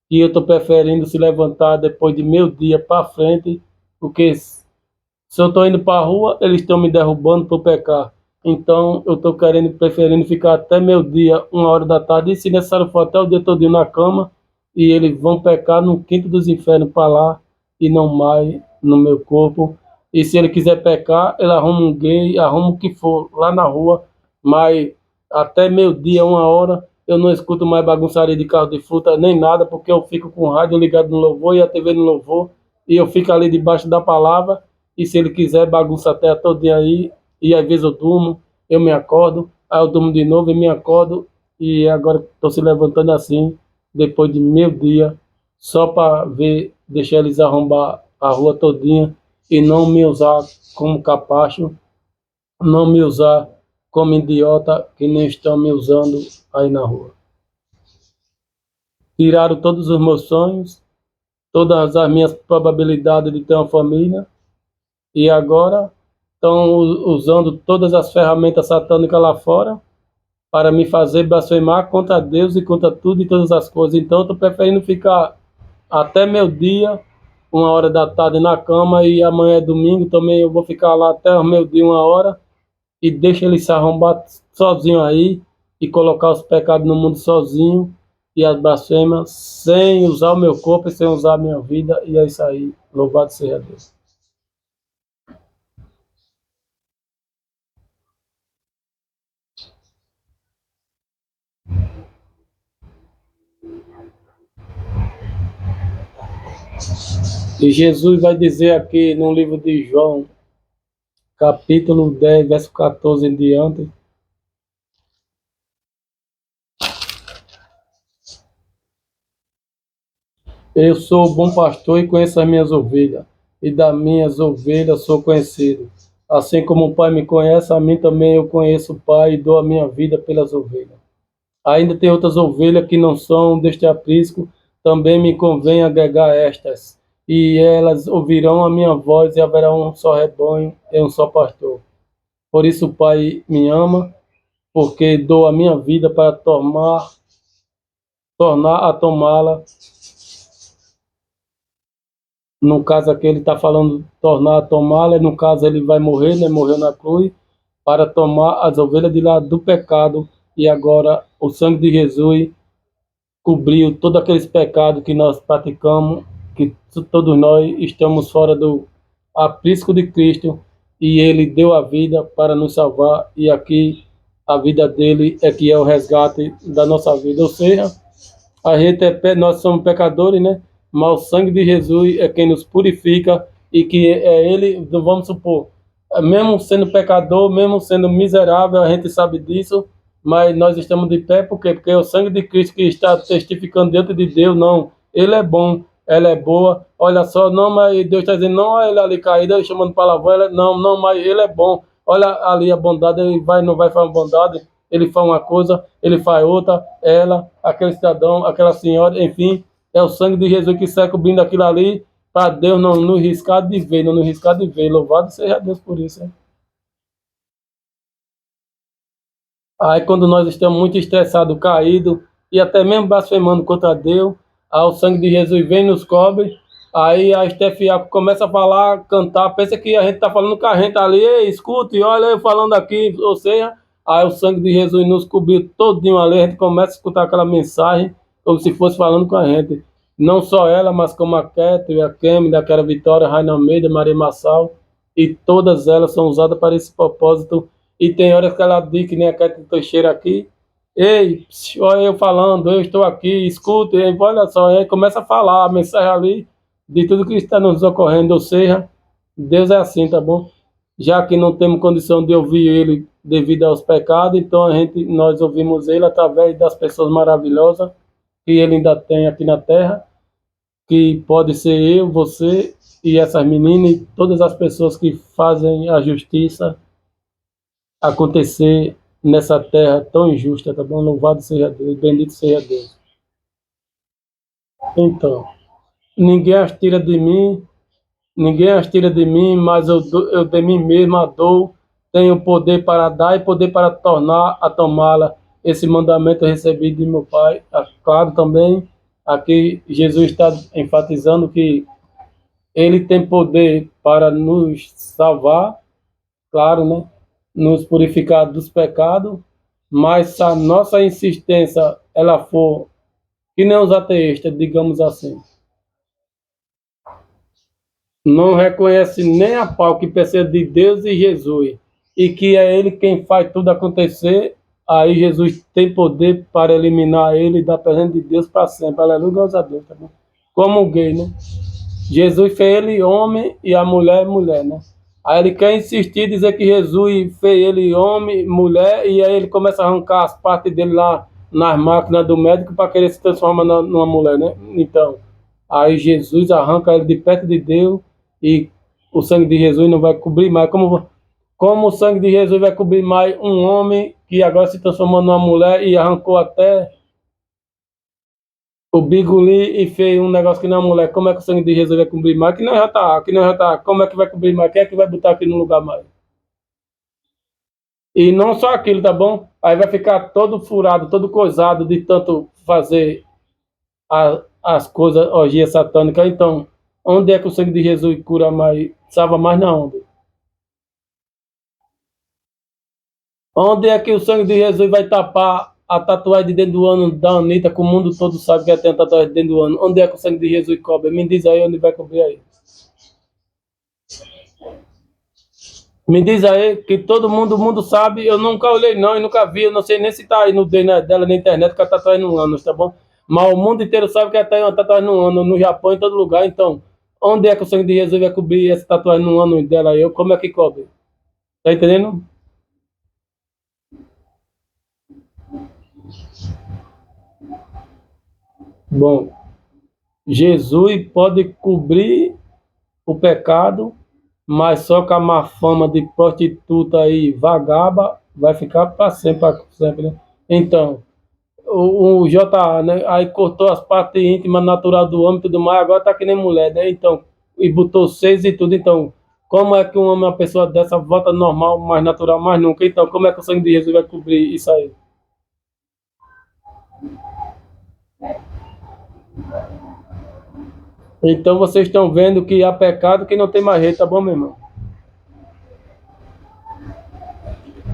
que eu estou preferindo se levantar depois de meio dia para frente, porque se eu estou indo para a rua, eles estão me derrubando por pecar. Então eu estou preferindo ficar até meio dia, 1 hora da tarde, e se necessário for até o dia todo na cama, e eles vão pecar no quinto dos infernos para lá, e não mais no meu corpo. E se ele quiser pecar, ele arruma um gay, arruma o que for lá na rua, mas até meio dia, 1 hora, eu não escuto mais bagunçaria de carro de fruta, nem nada, porque eu fico com o rádio ligado no louvor e a TV no louvor, e eu fico ali debaixo da palavra, e se ele quiser bagunça até todo dia aí, e às vezes eu durmo, eu me acordo, aí eu durmo de novo e me acordo, e agora estou se levantando assim, depois de meio dia, só para ver, deixar eles arrombar a rua todinha, e não me usar como capacho, não me usar como idiota, que nem estão me usando aí na rua. Tiraram todos os meus sonhos, todas as minhas probabilidades de ter uma família, e agora estão usando todas as ferramentas satânicas lá fora para me fazer blasfemar contra Deus e contra tudo e todas as coisas. Então eu estou preferindo ficar até meu dia, 1 hora da tarde na cama, e amanhã é domingo também eu vou ficar lá até o meu dia, 1 hora, e deixa ele se arrombar sozinho aí e colocar os pecados no mundo sozinho e as blasfemas sem usar o meu corpo e sem usar a minha vida. E é isso aí. Louvado seja Deus. E Jesus vai dizer aqui no livro de João, capítulo 10, verso 14 em diante: eu sou o bom pastor e conheço as minhas ovelhas, e das minhas ovelhas sou conhecido. Assim como o Pai me conhece, a mim também eu conheço o Pai e dou a minha vida pelas ovelhas. Ainda tem outras ovelhas que não são deste aprisco, também me convém agregar estas, e elas ouvirão a minha voz e haverá um só rebanho e um só pastor. Por isso o Pai me ama, porque dou a minha vida para tornar a tomá-la. No caso aqui ele está falando tornar a tomá-la, no caso ele vai morrer, né? Morreu na cruz, para tomar as ovelhas de lá do pecado, e agora o sangue de Jesus cobriu todos aqueles pecados que nós praticamos, que todos nós estamos fora do aprisco de Cristo, e ele deu a vida para nos salvar, e aqui a vida dele é que é o resgate da nossa vida. Ou seja, a gente nós somos pecadores, né? Mas o sangue de Jesus é quem nos purifica, e que é ele, vamos supor, mesmo sendo pecador, mesmo sendo miserável, a gente sabe disso, mas nós estamos de pé, por quê? Porque é o sangue de Cristo que está testificando diante de Deus. Não, ele é bom, ela é boa, olha só, não, mas Deus está dizendo, não, olha ele ali caído, chamando palavrão, não, não, mas ele é bom, olha ali a bondade, ele vai, não vai fazer bondade, ele faz uma coisa, ele faz outra, ela, aquele cidadão, aquela senhora, enfim, é o sangue de Jesus que sai cobrindo aquilo ali, para Deus não nos riscar de ver, não nos riscar de ver. Louvado seja Deus por isso. Hein? Aí quando nós estamos muito estressados, caídos, e até mesmo blasfemando contra Deus, aí o sangue de Jesus vem e nos cobre, aí a Estefiaco começa a falar, cantar, pensa que a gente está falando com a gente ali, ei, escute, olha eu falando aqui, ou seja, aí o sangue de Jesus nos cobriu todinho ali, a gente começa a escutar aquela mensagem, como se fosse falando com a gente. Não só ela, mas como a Ketri, a Kemi, aquela Vitória, Raina Almeida, Maria Massal, e todas elas são usadas para esse propósito. E tem horas que ela diz, que nem a Cátia Teixeira aqui, ei, olha eu falando, eu estou aqui, escuta, e olha só, aí começa a falar a mensagem ali de tudo que está nos ocorrendo, ou seja, Deus é assim, tá bom? Já que não temos condição de ouvir Ele devido aos pecados, então nós ouvimos Ele através das pessoas maravilhosas que Ele ainda tem aqui na Terra, que pode ser eu, você e essas meninas e todas as pessoas que fazem a justiça acontecer nessa terra tão injusta, tá bom? Louvado seja Deus, bendito seja Deus. Então, ninguém as tira de mim, ninguém as tira de mim, mas eu de mim mesmo a dou, tenho poder para dar e poder para tornar a tomá-la. Esse mandamento eu recebi de meu Pai. Claro também, aqui Jesus está enfatizando que Ele tem poder para nos salvar, claro, né? Nos purificar dos pecados, mas se a nossa insistência ela for que nem os ateístas, digamos assim, não reconhece nem a pau que precisa de Deus e Jesus, e que é Ele quem faz tudo acontecer, aí Jesus tem poder para eliminar ele da presença de Deus para sempre. Aleluia, graças a Deus, tá bom? Como o gay, né? Jesus fez ele homem e a mulher mulher, né? Aí ele quer insistir, dizer que Jesus fez ele homem, mulher, e aí ele começa a arrancar as partes dele lá nas máquinas do médico para que ele se transforme numa mulher, né? Então, aí Jesus arranca ele de perto de Deus, e o sangue de Jesus não vai cobrir mais. Como o sangue de Jesus vai cobrir mais um homem que agora se transformou numa mulher e arrancou até o bigoli e fez um negócio que não é mulher? Como é que o sangue de Jesus vai cobrir mais? Que não já tá. Como é que vai cobrir mais? Quem é que vai botar aqui no lugar mais? E não só aquilo, tá bom? Aí vai ficar todo furado, todo coisado de tanto fazer as coisas, orgia satânica. Então, onde é que o sangue de Jesus cura mais, salva mais na onde? Onde é que o sangue de Jesus vai tapar a tatuagem de dentro do ano da Anitta, que o mundo todo sabe que ela tem a tatuagem de dentro do ano? Onde é que o sangue de Jesus cobre? Me diz aí onde vai cobrir aí. Me diz aí que todo mundo, o mundo sabe, eu nunca olhei não, eu nunca vi, eu não sei nem se tá aí no dela na internet com a tatuagem no ânus, tá bom? Mas o mundo inteiro sabe que a tatuagem não anda, no Japão, em todo lugar. Então, onde é que o sangue de Jesus vai cobrir essa tatuagem no ano dela? Eu, como é que cobre? Tá entendendo? Bom, Jesus pode cobrir o pecado, mas só com a má fama de prostituta e vagaba vai ficar para sempre, pra sempre, né? Então, o JA, né? Aí cortou as partes íntimas natural do homem e tudo mais, agora tá que nem mulher, né? Então, e botou seis e tudo. Então, como é que um homem, uma pessoa dessa, volta normal, mais natural, mais nunca? Então, como é que o sangue de Jesus vai cobrir isso aí? Então, vocês estão vendo que há pecado que não tem mais jeito, tá bom, meu irmão?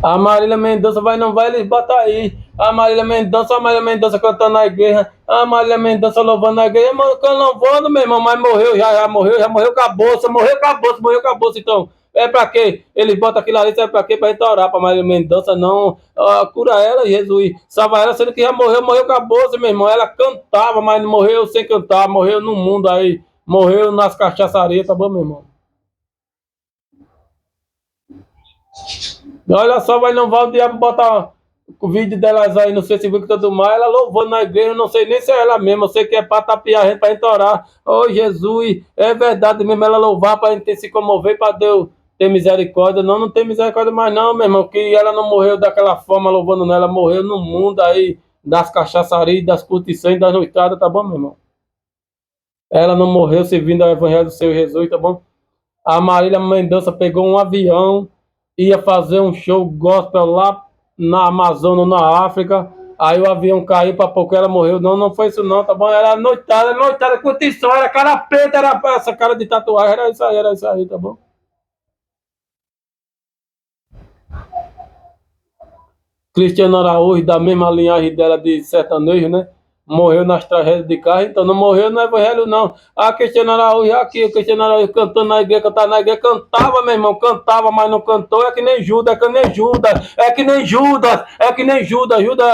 A Marília Mendonça vai, não vai, eles botam aí. A Marília Mendonça cantando na igreja. A Marília Mendonça louvando na igreja. Mano, eu louvando, meu irmão, mas morreu, já morreu com a bolsa, morreu com a bolsa, morreu com a bolsa. Então, é pra quê? Eles botam aquilo ali, sabe pra quê? Pra gente orar pra Marília Mendonça, não. Cura ela, Jesus. Salva ela, sendo que já morreu, morreu com a bolsa, meu irmão. Ela cantava, mas não morreu sem cantar, morreu no mundo aí. Morreu nas cachaçarias, tá bom, meu irmão? Olha só, vai não vai o diabo botar o vídeo delas aí no Facebook e tudo mais. Ela louvou na igreja, eu não sei nem se é ela mesma. Eu sei que é para tapiar a gente, para gente orar. Oh, Jesus, é verdade mesmo. Ela louvar para gente se comover, para Deus ter misericórdia. Não, não tem misericórdia mais, não, meu irmão. Que ela não morreu daquela forma louvando, não. Ela morreu no mundo aí das cachaçarias, das curtições, das noitadas, tá bom, meu irmão? Ela não morreu servindo ao Evangelho do Senhor Jesus, tá bom? A Marília Mendonça pegou um avião, ia fazer um show gospel lá na Amazônia, na África. Aí o avião caiu para pouco, ela morreu. Não, não foi isso não, tá bom? Era noitada, noitada, curtição, era cara preta, era essa cara de tatuagem, era isso aí, tá bom? Cristiano Araújo, da mesma linhagem dela de sertanejo, né? Morreu nas tragédias de carro, então não morreu no Evangelho, não. Ah, Cristiano Araújo aqui, o Cristiano Araújo cantando na igreja, cantava na igreja, cantava, meu irmão, cantava, mas não cantou, é que nem Judas, é que nem Judas, é que nem Judas, é que nem Judas. Judas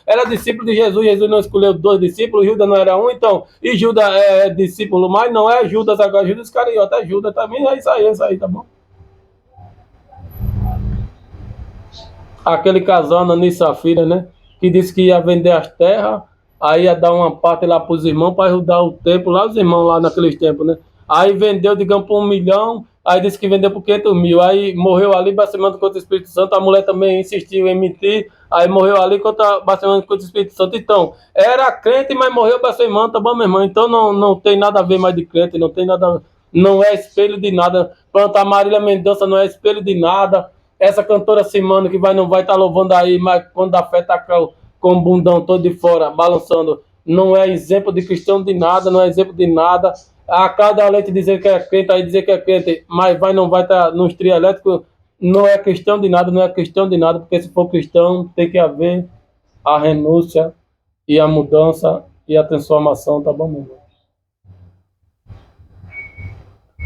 era discípulo de Jesus, Jesus não escolheu dois discípulos, Judas não era um, então, e Judas é discípulo, mas não é Judas agora, Judas Iscariote, é Judas também, é isso aí, tá bom? Aquele casal, Ananias e Safira, né? Que disse que ia vender as terras, aí ia dar uma parte lá para os irmãos para ajudar o templo, lá os irmãos lá naqueles tempos, né? Aí vendeu, digamos, por 1 milhão, aí disse que vendeu por 500 mil, aí morreu ali blasfemando contra o Espírito Santo, a mulher também insistiu em mentir, aí morreu ali contra, blasfemando contra o Espírito Santo. Então, era crente, mas morreu blasfemando, tá bom, meu irmão? Então não tem nada a ver mais de crente, não tem nada, não é espelho de nada. Pronto, a Marília Mendonça não é espelho de nada. Essa cantora Simone que vai não vai estar tá louvando aí, mas quando a fé tá com o bundão todo de fora, balançando, não é exemplo de cristão de nada, não é exemplo de nada. A cada leite dizer que é crente, aí dizer que é crente, mas vai não vai estar tá nos trio elétrico, não é cristão de nada, não é cristão de nada, porque se for cristão tem que haver a renúncia e a mudança e a transformação, tá bom, meu irmão?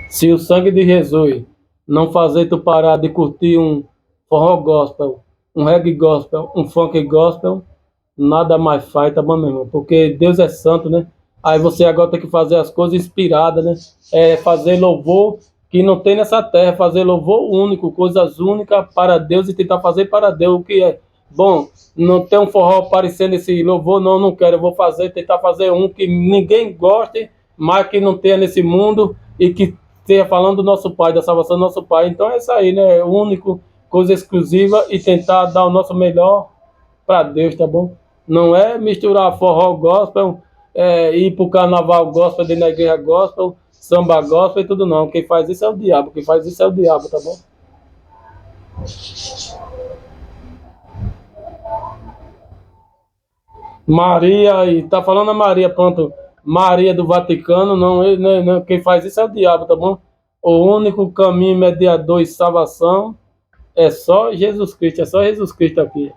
Se o sangue de Jesus não fazer tu parar de curtir um forró gospel, um reggae gospel, um funk gospel, nada mais faz, tá bom, meu irmão? Porque Deus é santo, né? Aí você agora tem que fazer as coisas inspiradas, né? É fazer louvor que não tem nessa terra, fazer louvor único, coisas únicas para Deus e tentar fazer para Deus o que é bom. Não tem um forró parecendo esse louvor, não, não quero. Eu vou fazer, tentar fazer um que ninguém goste, mas que não tenha nesse mundo e que esteja falando do nosso Pai, da salvação do nosso Pai. Então é isso aí, né? É único, coisa exclusiva e tentar dar o nosso melhor para Deus, tá bom? Não é misturar forró gospel, ir pro carnaval gospel, dentro da igreja gospel, samba gospel e tudo não. Quem faz isso é o diabo, quem faz isso é o diabo, tá bom? Maria, e tá falando a Maria, pronto, Maria do Vaticano, não, quem faz isso é o diabo, tá bom? O único caminho mediador e salvação é só Jesus Cristo, é só Jesus Cristo aqui.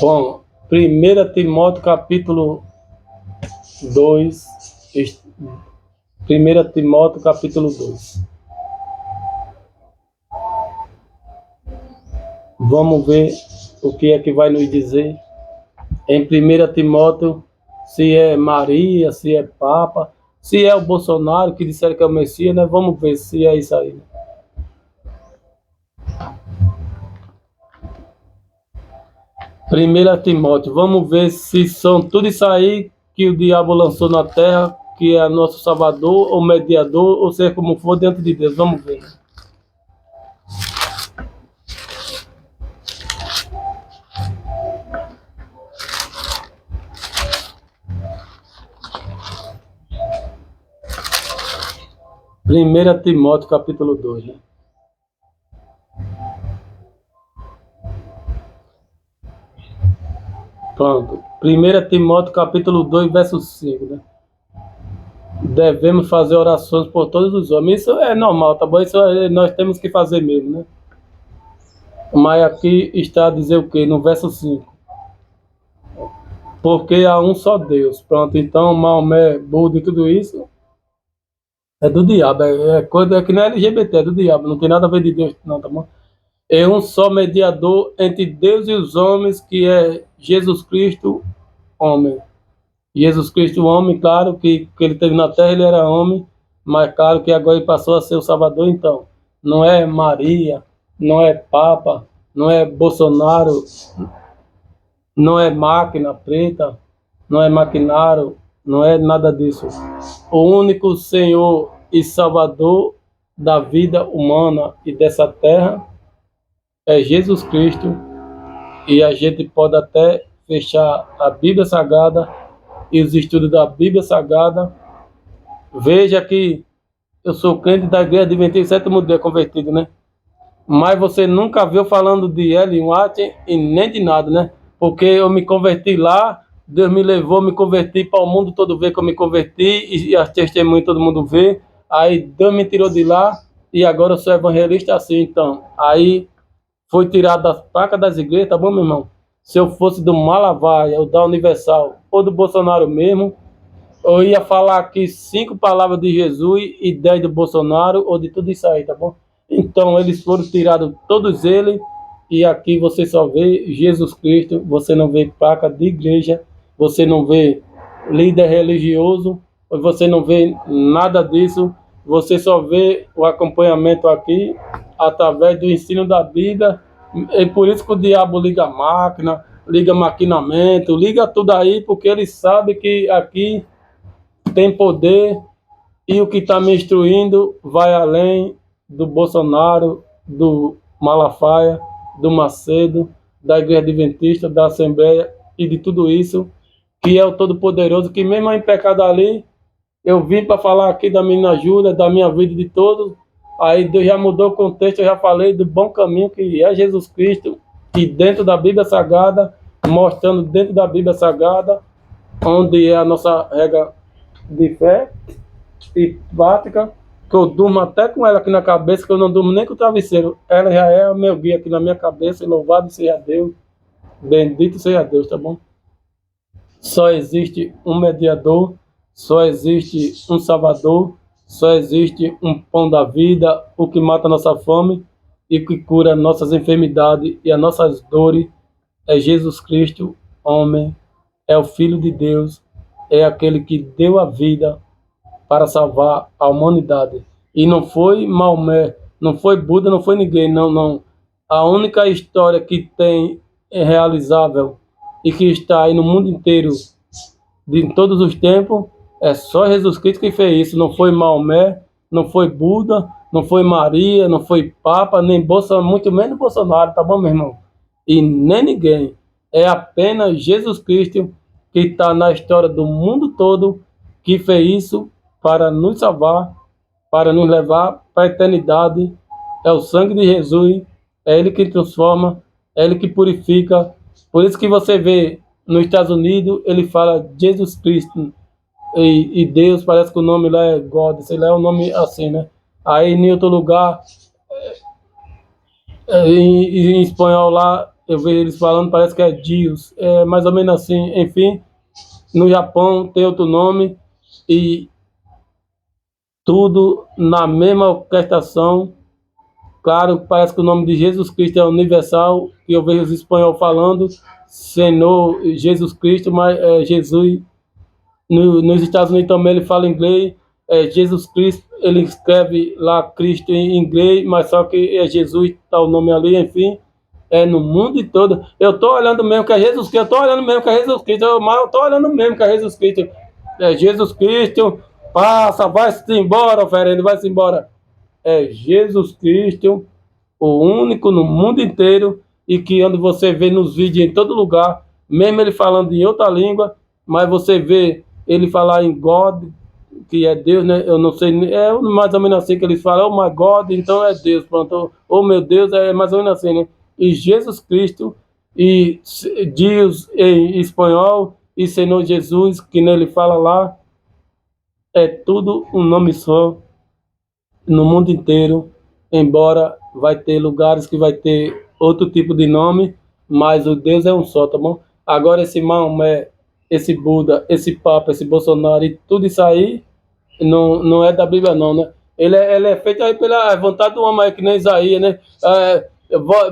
Bom, 1 Timóteo capítulo 2. 1 Timóteo capítulo 2. Vamos ver o que é que vai nos dizer em 1 Timóteo, se é Maria, se é Papa, se é o Bolsonaro que disseram que é o Messias, né? Vamos ver se é isso aí. 1 Timóteo, vamos ver se são tudo isso aí que o diabo lançou na terra, que é nosso Salvador, ou mediador, ou seja como for, dentro de Deus. Vamos ver. Primeira Timóteo capítulo 2, né? Pronto. 1 Timóteo capítulo 2, verso 5, né? Devemos fazer orações por todos os homens. Isso é normal, tá bom? Isso nós temos que fazer mesmo, né? Mas aqui está a dizer o quê? No verso 5. Porque há um só Deus. Pronto, então Maomé, Buda e tudo isso é do diabo. É coisa que não é LGBT, é do diabo. Não tem nada a ver de Deus, não, tá bom? É um só mediador entre Deus e os homens, que é Jesus Cristo, homem. Jesus Cristo, homem, claro que ele teve na terra, ele era homem, mas claro que agora ele passou a ser o Salvador, então. Não é Maria, não é Papa, não é Bolsonaro, não é máquina preta, não é maquinário, não é nada disso. O único Senhor e Salvador da vida humana e dessa terra é Jesus Cristo, e a gente pode até fechar a Bíblia Sagrada e os estudos da Bíblia Sagrada. Veja que eu sou crente da Igreja Adventista Sétimo Dia convertido, né? Mas você nunca viu falando de Ellen White e nem de nada, né? Porque eu me converti lá, Deus me levou, me converti para o mundo todo ver que eu me converti, e as testemunhas todo mundo vê. Aí Deus me tirou de lá e agora eu sou evangelista assim, então. Aí foi tirado das placas das igrejas, tá bom, meu irmão? Se eu fosse do Malafaia, ou da Universal, ou do Bolsonaro mesmo, eu ia falar aqui 5 palavras de Jesus e 10 do Bolsonaro, ou de tudo isso aí, tá bom? Então, eles foram tirados, todos eles, e aqui você só vê Jesus Cristo, você não vê placa de igreja, você não vê líder religioso, você não vê nada disso, você só vê o acompanhamento aqui através do ensino da Bíblia. É por isso que o diabo liga a máquina, liga maquinamento, liga tudo aí, porque ele sabe que aqui tem poder, e o que está me instruindo vai além do Bolsonaro, do Malafaia, do Macedo, da Igreja Adventista, da Assembleia e de tudo isso, que é o Todo-Poderoso, que mesmo em pecado ali, eu vim para falar aqui da menina Júlia, da minha vida e de todos. Aí Deus já mudou o contexto, eu já falei do bom caminho que é Jesus Cristo, e dentro da Bíblia Sagrada, mostrando dentro da Bíblia Sagrada, onde é a nossa regra de fé e prática, que eu durmo até com ela aqui na cabeça, que eu não durmo nem com o travesseiro. Ela já é o meu guia aqui na minha cabeça, e louvado seja Deus, bendito seja Deus, tá bom? Só existe um mediador, só existe um Salvador, só existe um pão da vida, o que mata a nossa fome e que cura nossas enfermidades e as nossas dores é Jesus Cristo, homem, é o Filho de Deus, é aquele que deu a vida para salvar a humanidade. E não foi Maomé, não foi Buda, não foi ninguém, não, não. A única história que tem é realizável e que está aí no mundo inteiro, de todos os tempos, é só Jesus Cristo que fez isso. Não foi Maomé, não foi Buda, não foi Maria, não foi Papa, nem Bolsonaro, muito menos Bolsonaro, tá bom, meu irmão? E nem ninguém. É apenas Jesus Cristo que está na história do mundo todo, que fez isso para nos salvar, para nos levar para a eternidade. É o sangue de Jesus, é Ele que transforma, é Ele que purifica. Por isso que você vê nos Estados Unidos, ele fala Jesus Cristo, e Deus, parece que o nome lá é God, sei lá, é um nome assim, né? Aí em outro lugar, em espanhol lá, eu vejo eles falando, parece que é Dios, é mais ou menos assim. Enfim, no Japão tem outro nome, e tudo na mesma orquestração. Claro, parece que o nome de Jesus Cristo é universal, que eu vejo os espanhóis falando, Senhor Jesus Cristo, mas é Jesus. Nos Estados Unidos também ele fala inglês, Jesus Cristo, ele escreve lá Cristo em inglês, mas só que é Jesus, tá o nome ali, enfim, no mundo todo. Eu tô olhando mesmo que é Jesus Cristo, eu tô olhando mesmo que é Jesus Cristo, eu tô olhando mesmo que é Jesus Cristo. É Jesus Cristo, passa, vai-se embora, oferenda, vai-se embora. É Jesus Cristo, o único no mundo inteiro, e que onde você vê nos vídeos em todo lugar, mesmo ele falando em outra língua, mas você vê ele falar em God, que é Deus, né? Eu não sei, é mais ou menos assim que eles falam, oh my God, então é Deus, pronto, oh meu Deus, é mais ou menos assim, né? E Jesus Cristo, e Deus em espanhol, e Senhor Jesus, que nele fala lá, é tudo um nome só, no mundo inteiro, embora vai ter lugares que vai ter outro tipo de nome, mas o Deus é um só, tá bom? Agora esse Maomé, esse Buda, esse Papa, esse Bolsonaro e tudo isso aí não é da Bíblia não, né? Ele é feito aí pela vontade do homem, aí, que nem Isaías, né?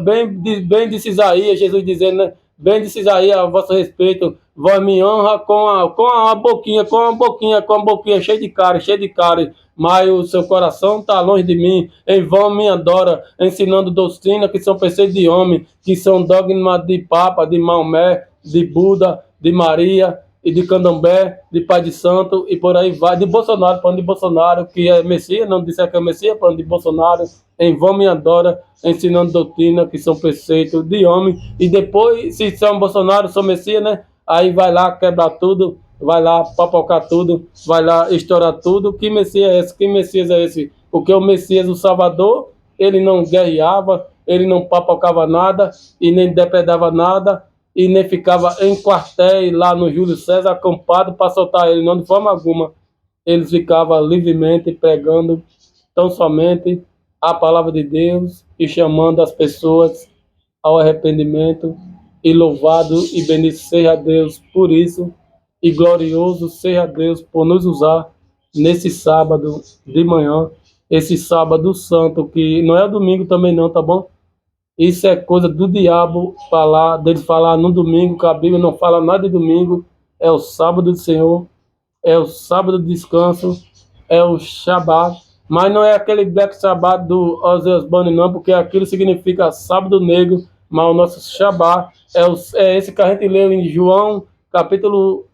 Bem disse Isaías, Jesus dizendo, né? Bem disse Isaías a vosso respeito, vós me honra com a boquinha cheia de cárie, mas o seu coração está longe de mim. Em vão me adora, ensinando doutrina que são preceitos de homem, que são dogmas de Papa, de Maomé, de Buda, de Maria e de Candomblé, de Pai de Santo e por aí vai, de Bolsonaro, falando de Bolsonaro, que é Messias, não disser que é Messias, falando de Bolsonaro, em vão me adora, ensinando doutrina que são preceitos de homem, e depois, se são Bolsonaro, são Messias, né? Aí vai lá quebrar tudo, vai lá papocar tudo, vai lá estourar tudo. Que Messias é esse? Que Messias é esse? Porque o Messias, o Salvador, ele não guerreava, ele não papocava nada e nem depredava nada, e nem ficava em quartéis lá no Júlio César acampado para soltar ele, não, de forma alguma. Eles ficavam livremente pregando tão somente a palavra de Deus e chamando as pessoas ao arrependimento. E louvado e bendito seja Deus por isso, e glorioso seja Deus por nos usar nesse sábado de manhã, esse sábado santo, que não é domingo também não, tá bom? Isso é coisa do diabo falar, dele falar no domingo, que a Bíblia não fala nada de domingo, é o sábado do Senhor, é o sábado de descanso, é o Shabat, mas não é aquele Black Sabbath do Ozzy Osbourne não, porque aquilo significa sábado negro, mas o nosso Shabat é esse que a gente leu em João, capítulo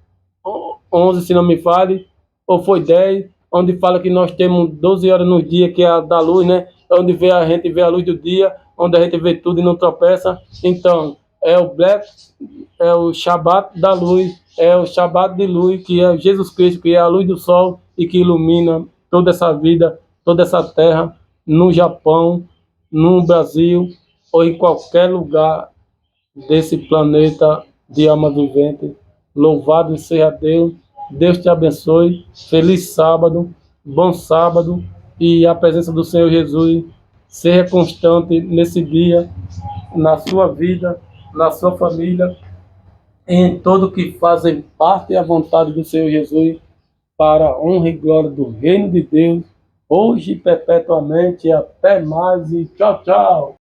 11, se não me fale, ou foi 10, onde fala que nós temos 12 horas no dia, que é a da luz, né? Onde a gente vê a luz do dia, onde a gente vê tudo e não tropeça. Então, é o Black, é o Shabat da luz, é o Shabat de luz, que é Jesus Cristo, que é a luz do sol e que ilumina toda essa vida, toda essa terra, no Japão, no Brasil ou em qualquer lugar desse planeta de alma vivente. Louvado seja Deus. Deus te abençoe. Feliz sábado, bom sábado, e a presença do Senhor Jesus seja constante nesse dia, na sua vida, na sua família, em todo que fazem parte da vontade do Senhor Jesus, para a honra e glória do reino de Deus, hoje e perpetuamente. Até mais e tchau, tchau.